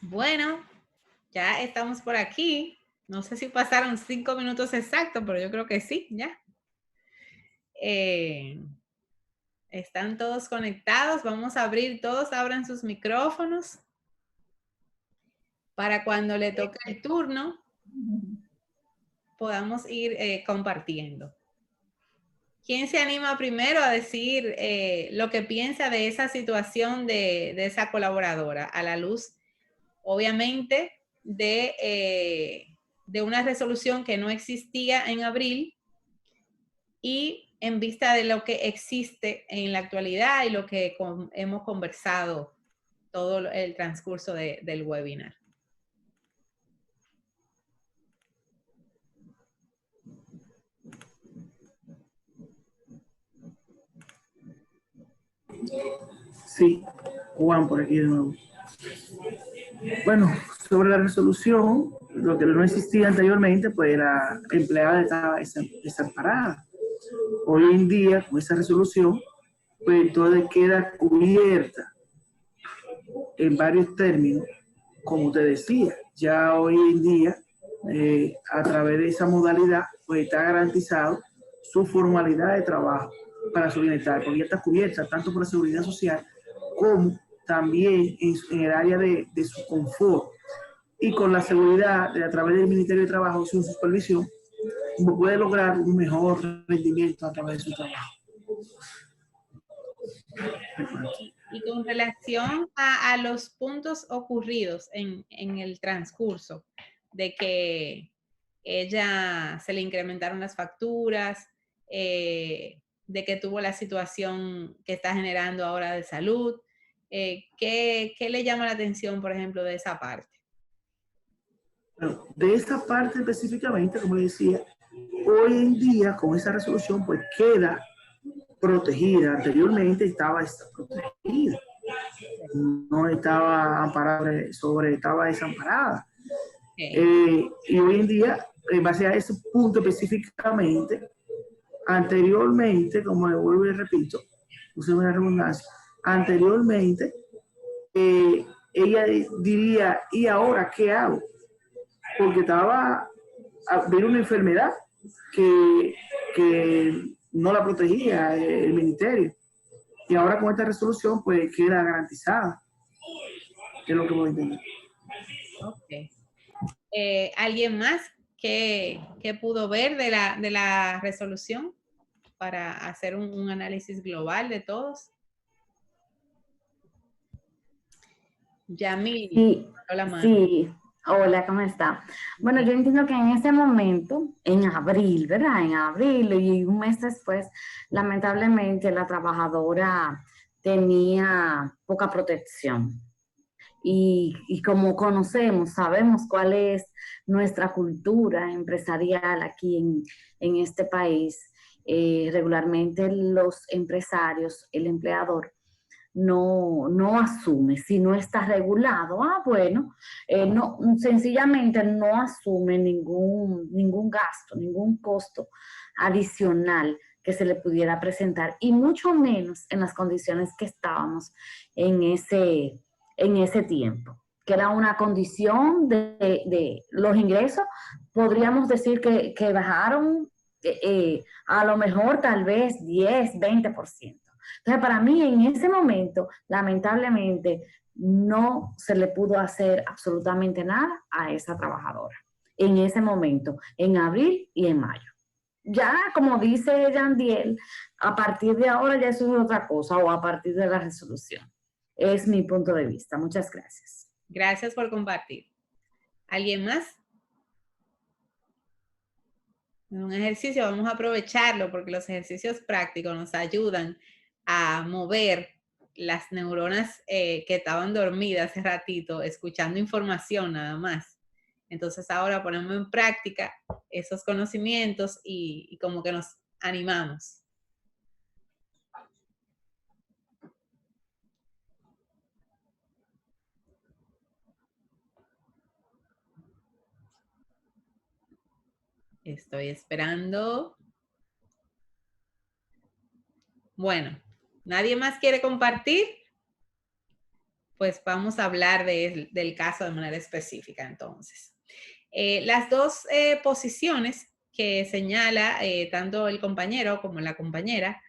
Bueno, ya estamos por aquí. No sé si pasaron 5 minutos exactos, pero yo creo que sí, ya. Están todos conectados. Vamos a abrir, todos abran sus micrófonos para cuando le toque el turno podamos ir compartiendo. ¿Quién se anima primero a decir lo que piensa de esa situación de esa colaboradora a la luz, obviamente, de una resolución que no existía en abril y en vista de lo que existe en la actualidad y lo que hemos conversado todo el transcurso del webinar? Sí, Juan, por aquí de nuevo. Bueno, sobre la resolución, lo que no existía anteriormente, pues la empleada estaba desamparada. Hoy en día, con esa resolución, pues entonces queda cubierta en varios términos, como usted decía. Ya hoy en día, a través de esa modalidad, pues está garantizado su formalidad de trabajo para su bienestar, porque ya está cubierta tanto por la seguridad social como también en el área de su confort. Y con la seguridad a través del Ministerio de Trabajo, su supervisión, puede lograr un mejor rendimiento a través de su trabajo. Y con relación a los puntos ocurridos en el transcurso, de que ella se le incrementaron las facturas, de que tuvo la situación que está generando ahora de salud, ¿qué le llama la atención, por ejemplo, de esa parte? Bueno, de esa parte específicamente, como decía, hoy en día con esa resolución pues queda protegida. Anteriormente estaba protegida, no estaba amparada estaba desamparada. Okay. Y hoy en día, en base a ese punto específicamente, anteriormente, como le vuelvo y repito, usé una redundancia, anteriormente ella diría, ¿y ahora qué hago? Porque había una enfermedad que no la protegía el ministerio. Y ahora con esta resolución, pues queda garantizada. Es lo que voy a entender. Ok. ¿Alguien más que pudo ver de la resolución para hacer un análisis global de todos? Yamil. Sí, hola, sí. Hola, ¿cómo está? Bueno, yo entiendo que en ese momento, en abril, ¿verdad? En abril y un mes después, lamentablemente la trabajadora tenía poca protección. Y como conocemos, sabemos cuál es nuestra cultura empresarial aquí en este país, regularmente los empresarios, el empleador, no asume, si no está regulado, bueno, no, sencillamente no asume ningún gasto, ningún costo adicional que se le pudiera presentar, y mucho menos en las condiciones que estábamos en ese tiempo, que era una condición de los ingresos, podríamos decir que bajaron a lo mejor tal vez 10, 20%. Entonces, para mí, en ese momento, lamentablemente, no se le pudo hacer absolutamente nada a esa trabajadora. En ese momento, en abril y en mayo. Ya, como dice Yandiel, a partir de ahora ya eso es otra cosa, o a partir de la resolución. Es mi punto de vista. Muchas gracias. Gracias por compartir. ¿Alguien más? Un ejercicio, vamos a aprovecharlo porque los ejercicios prácticos nos ayudan a mover las neuronas que estaban dormidas hace ratito, escuchando información nada más. Entonces ahora ponemos en práctica esos conocimientos y como que nos animamos. Estoy esperando. Bueno, ¿nadie más quiere compartir? pues vamos a hablar del caso de manera específica entonces. Las dos posiciones que señala tanto el compañero como la compañera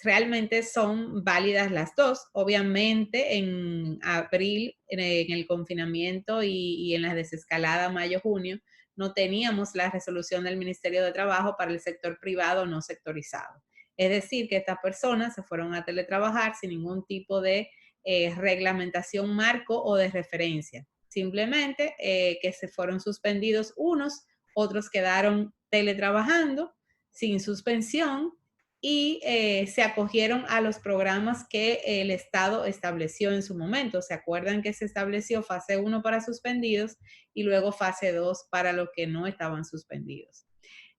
realmente son válidas las dos. Obviamente en abril, en el confinamiento y en la desescalada mayo-junio, no teníamos la resolución del Ministerio de Trabajo para el sector privado no sectorizado. Es decir, que estas personas se fueron a teletrabajar sin ningún tipo de reglamentación marco o de referencia. Simplemente que se fueron suspendidos unos, otros quedaron teletrabajando sin suspensión y se acogieron a los programas que el Estado estableció en su momento. ¿Se acuerdan que se estableció fase 1 para suspendidos y luego fase 2 para los que no estaban suspendidos?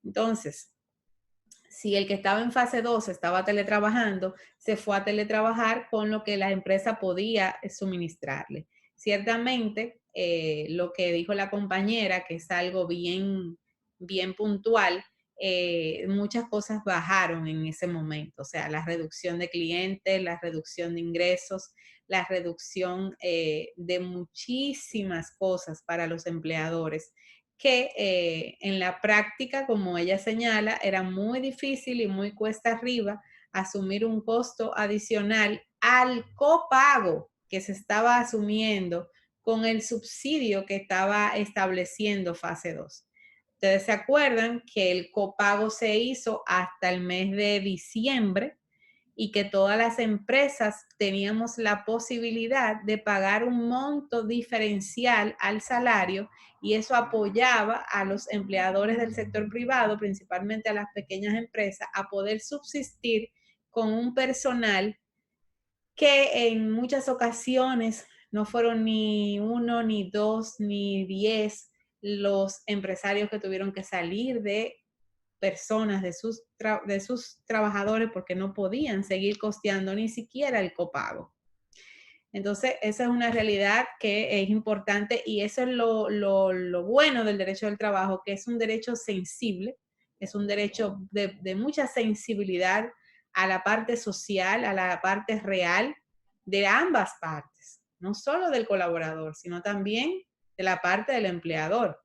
Entonces, si el que estaba en fase 2 estaba teletrabajando, se fue a teletrabajar con lo que la empresa podía suministrarle. Ciertamente, lo que dijo la compañera, que es algo bien puntual, muchas cosas bajaron en ese momento, o sea, la reducción de clientes, la reducción de ingresos, la reducción de muchísimas cosas para los empleadores, que en la práctica, como ella señala, era muy difícil y muy cuesta arriba asumir un costo adicional al copago que se estaba asumiendo con el subsidio que estaba estableciendo fase 2. Ustedes se acuerdan que el copago se hizo hasta el mes de diciembre y que todas las empresas teníamos la posibilidad de pagar un monto diferencial al salario y eso apoyaba a los empleadores del sector privado, principalmente a las pequeñas empresas, a poder subsistir con un personal que en muchas ocasiones no fueron ni 1, ni 2, ni 10 los empresarios que tuvieron que salir de personas, de sus trabajadores, porque no podían seguir costeando ni siquiera el copago. Entonces, esa es una realidad que es importante y eso es lo bueno del derecho del trabajo, que es un derecho sensible, es un derecho de mucha sensibilidad a la parte social, a la parte real de ambas partes, no solo del colaborador, sino también de la parte del empleador.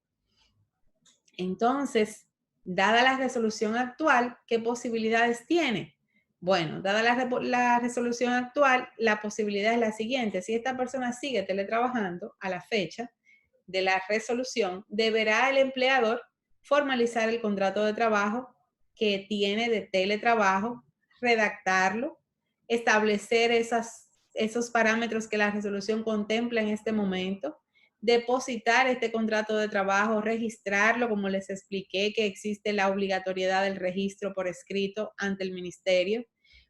Entonces, dada la resolución actual, ¿qué posibilidades tiene? Bueno, dada la resolución actual, la posibilidad es la siguiente. Si esta persona sigue teletrabajando a la fecha de la resolución, deberá el empleador formalizar el contrato de trabajo que tiene de teletrabajo, redactarlo, establecer esos parámetros que la resolución contempla en este momento, depositar este contrato de trabajo, registrarlo, como les expliqué, que existe la obligatoriedad del registro por escrito ante el ministerio,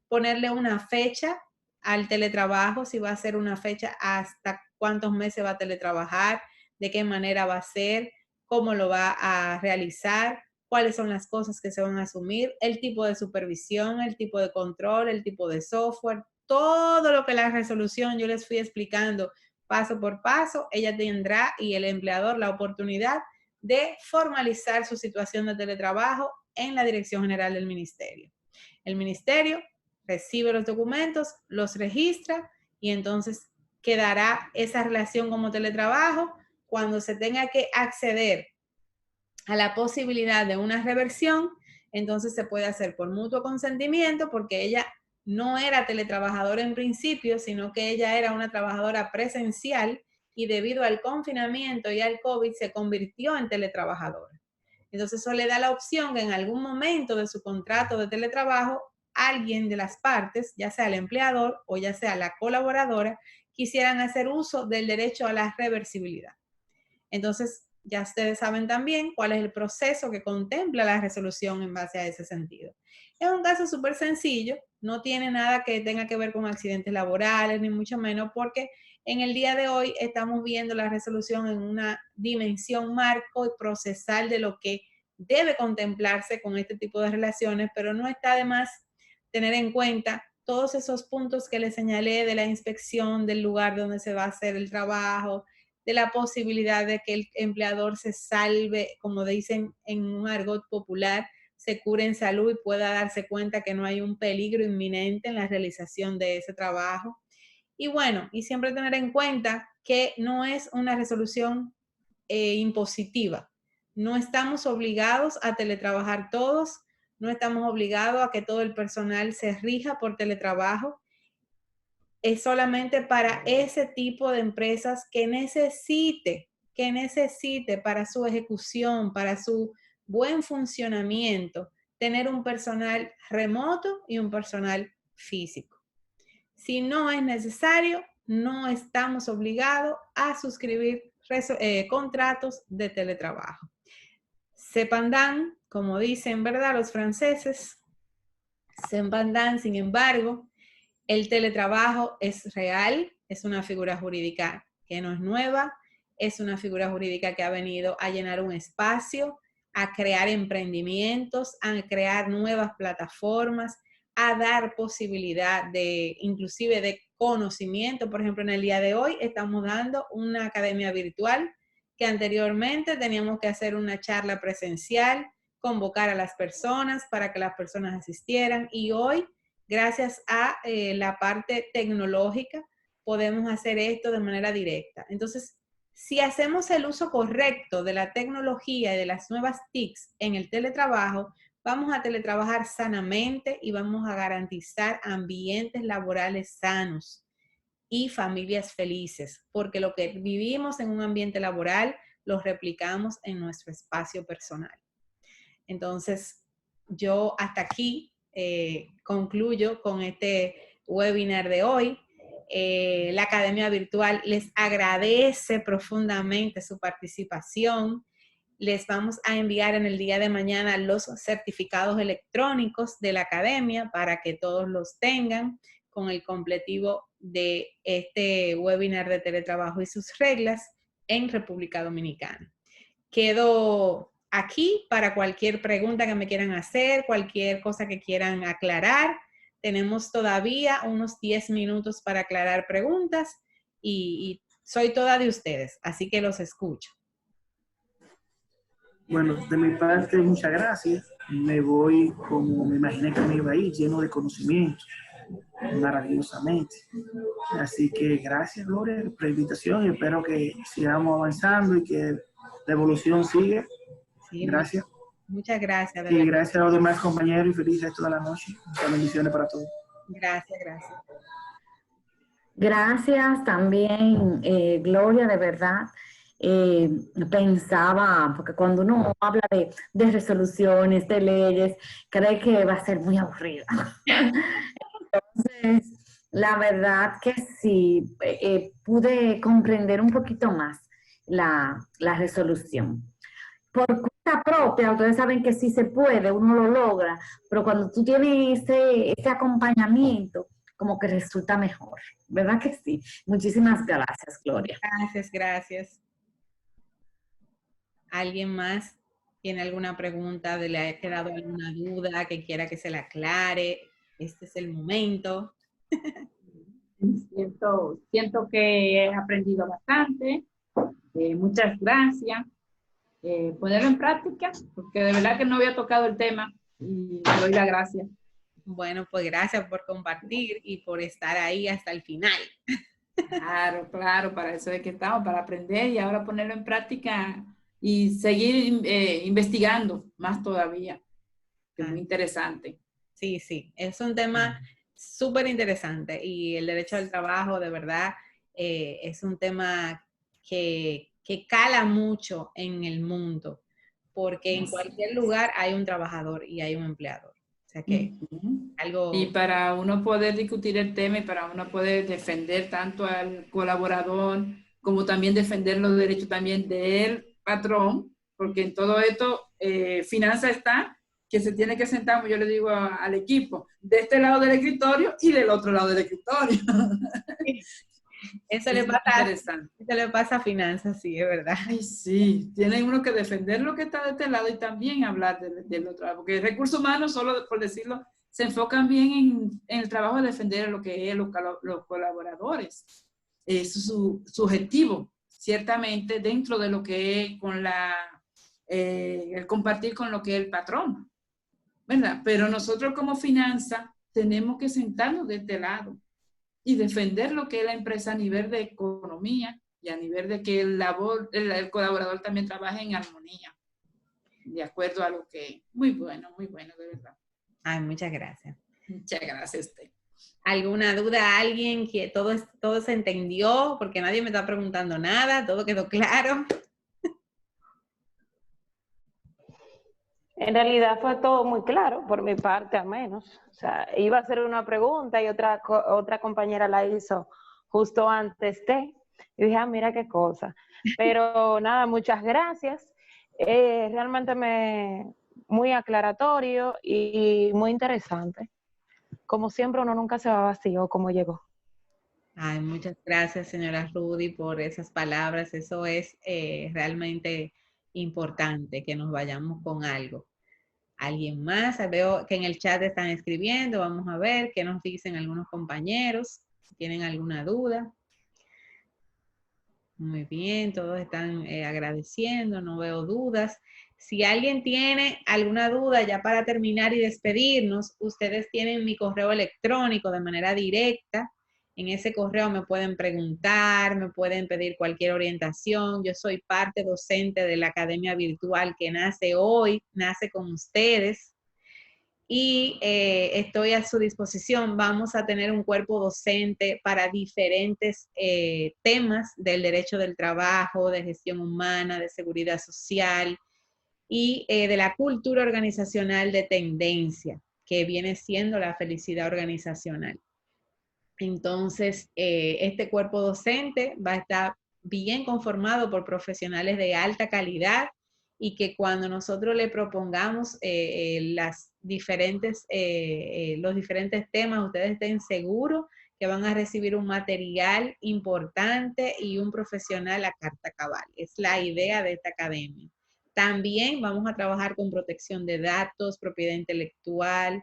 ponerle una fecha al teletrabajo, si va a ser una fecha, hasta cuántos meses va a teletrabajar, de qué manera va a ser, cómo lo va a realizar, cuáles son las cosas que se van a asumir, el tipo de supervisión, el tipo de control, el tipo de software, todo lo que la resolución yo les fui explicando paso por paso, ella tendrá y el empleador la oportunidad de formalizar su situación de teletrabajo en la Dirección General del Ministerio. El ministerio recibe los documentos, los registra y entonces quedará esa relación como teletrabajo. Cuando se tenga que acceder a la posibilidad de una reversión, entonces se puede hacer por mutuo consentimiento porque ella no era teletrabajadora en principio, sino que ella era una trabajadora presencial y debido al confinamiento y al COVID se convirtió en teletrabajadora. Entonces eso le da la opción que en algún momento de su contrato de teletrabajo, alguien de las partes, ya sea el empleador o ya sea la colaboradora, quisieran hacer uso del derecho a la reversibilidad. Entonces, ya ustedes saben también cuál es el proceso que contempla la resolución en base a ese sentido. Es un caso súper sencillo, no tiene nada que tenga que ver con accidentes laborales, ni mucho menos, porque en el día de hoy estamos viendo la resolución en una dimensión marco y procesal de lo que debe contemplarse con este tipo de relaciones, pero no está de más tener en cuenta todos esos puntos que les señalé de la inspección del lugar donde se va a hacer el trabajo, de la posibilidad de que el empleador se salve, como dicen en un argot popular, se cure en salud y pueda darse cuenta que no hay un peligro inminente en la realización de ese trabajo. Y bueno, y siempre tener en cuenta que no es una resolución impositiva. No estamos obligados a teletrabajar todos, no estamos obligados a que todo el personal se rija por teletrabajo. Es solamente para ese tipo de empresas que necesite para su ejecución, para su buen funcionamiento, tener un personal remoto y un personal físico. Si no es necesario, no estamos obligados a suscribir contratos de teletrabajo. Cependant, como dicen, ¿verdad?, los franceses, cependant, sin embargo, el teletrabajo es real, es una figura jurídica que no es nueva, es una figura jurídica que ha venido a llenar un espacio, a crear emprendimientos, a crear nuevas plataformas, a dar posibilidad de, inclusive de conocimiento. Por ejemplo, en el día de hoy estamos dando una academia virtual que anteriormente teníamos que hacer una charla presencial, convocar a las personas para que las personas asistieran, y hoy, gracias a la parte tecnológica, podemos hacer esto de manera directa. Entonces, si hacemos el uso correcto de la tecnología y de las nuevas TICs en el teletrabajo, vamos a teletrabajar sanamente y vamos a garantizar ambientes laborales sanos y familias felices, porque lo que vivimos en un ambiente laboral lo replicamos en nuestro espacio personal. Entonces, yo hasta aquí concluyo con este webinar de hoy. La Academia Virtual les agradece profundamente su participación. Les vamos a enviar en el día de mañana los certificados electrónicos de la Academia para que todos los tengan con el completivo de este webinar de teletrabajo y sus reglas en República Dominicana. Quedo aquí para cualquier pregunta que me quieran hacer, cualquier cosa que quieran aclarar. Tenemos todavía unos 10 minutos para aclarar preguntas y soy toda de ustedes, así que los escucho. Bueno, de mi parte, muchas gracias. Me voy como me imaginé que me iba a ir, lleno de conocimiento, maravillosamente. Así que gracias, Gloria, por la invitación y espero que sigamos avanzando y que la evolución siga. Sí, gracias. Muchas gracias. Y gracias a los demás compañeros y feliz resto de la noche. Muchas bendiciones para todos. Gracias, gracias. Gracias también, Gloria, de verdad. Pensaba, porque cuando uno habla de resoluciones, de leyes, cree que va a ser muy aburrido. Entonces, la verdad que sí, pude comprender un poquito más la resolución. Por cuenta propia, ustedes saben que sí se puede, uno lo logra, pero cuando tú tienes ese acompañamiento, como que resulta mejor, ¿verdad que sí? Muchísimas gracias, Gloria. Gracias, gracias. ¿Alguien más tiene alguna pregunta, le ha quedado alguna duda que quiera que se la aclare? Este es el momento. Siento que he aprendido bastante. Muchas gracias. Ponerlo en práctica, porque de verdad que no había tocado el tema y le doy las gracias. Bueno, pues gracias por compartir y por estar ahí hasta el final. Claro, claro, para eso es que estamos, para aprender y ahora ponerlo en práctica y seguir investigando más todavía, que es muy interesante. Sí, sí, es un tema súper interesante y el derecho al trabajo de verdad es un tema que cala mucho en el mundo, porque en cualquier lugar hay un trabajador y hay un empleador. O sea que algo... Y para uno poder discutir el tema y para uno poder defender tanto al colaborador como también defender los derechos también del patrón, porque en todo esto finanzas está que se tiene que sentar, como yo le digo al equipo, de este lado del escritorio y del otro lado del escritorio. Eso le pasa a finanzas, sí, es verdad. Ay, sí, tiene uno que defender lo que está de este lado y también hablar del otro lado, porque recursos humanos, solo por decirlo, se enfocan bien en el trabajo de defender lo que es los colaboradores. Es su objetivo, ciertamente, dentro de lo que es con el compartir con lo que es el patrón, ¿verdad? Pero nosotros como finanza tenemos que sentarnos de este lado y defender lo que es la empresa a nivel de economía y a nivel de que el colaborador también trabaje en armonía, de acuerdo a lo que... Muy bueno, de verdad. Ay, muchas gracias. Muchas gracias a usted. ¿Alguna duda? ¿Alguien que todo se entendió? Porque nadie me está preguntando nada, todo quedó claro. En realidad fue todo muy claro, por mi parte al menos. O sea, iba a hacer una pregunta y otra compañera la hizo justo antes de. Y dije, mira qué cosa. Pero nada, muchas gracias. Realmente muy aclaratorio y muy interesante. Como siempre, uno nunca se va vacío como llegó. Ay, muchas gracias, señora Rudy, por esas palabras. Eso es realmente importante, que nos vayamos con algo. ¿Alguien más? Veo que en el chat están escribiendo. Vamos a ver qué nos dicen algunos compañeros. Si tienen alguna duda. Muy bien, todos están agradeciendo, no veo dudas. Si alguien tiene alguna duda, ya para terminar y despedirnos, ustedes tienen mi correo electrónico de manera directa. En ese correo me pueden preguntar, me pueden pedir cualquier orientación. Yo soy parte docente de la Academia Virtual que nace hoy, nace con ustedes. Y estoy a su disposición. Vamos a tener un cuerpo docente para diferentes temas del derecho del trabajo, de gestión humana, de seguridad social y de la cultura organizacional de tendencia, que viene siendo la felicidad organizacional. Entonces, este cuerpo docente va a estar bien conformado por profesionales de alta calidad y que cuando nosotros le propongamos los diferentes temas, ustedes estén seguros que van a recibir un material importante y un profesional a carta cabal. Es la idea de esta academia. También vamos a trabajar con protección de datos, propiedad intelectual,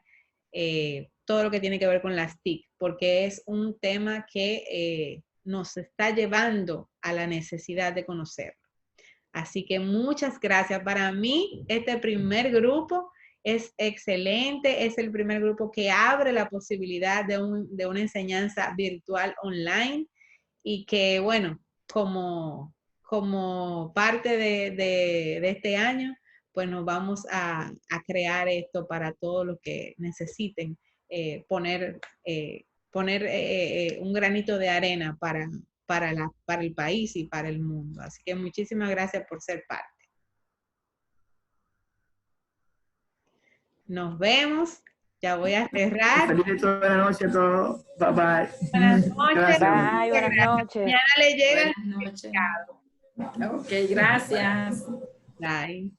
todo lo que tiene que ver con las TIC, porque es un tema que nos está llevando a la necesidad de conocerlo. Así que muchas gracias. Para mí, este primer grupo es excelente, es el primer grupo que abre la posibilidad de una enseñanza virtual online y que, bueno, como parte de este año, pues nos vamos a crear esto para todos los que necesiten poner un granito de arena para el país y para el mundo. Así que muchísimas gracias por ser parte. Nos vemos. Ya voy a cerrar. Feliz buenas noches a todos. Bye bye. Buenas noches. Gracias. Bye, buenas noches. Mañana le llega Buenas noches. Ok, gracias. Bye.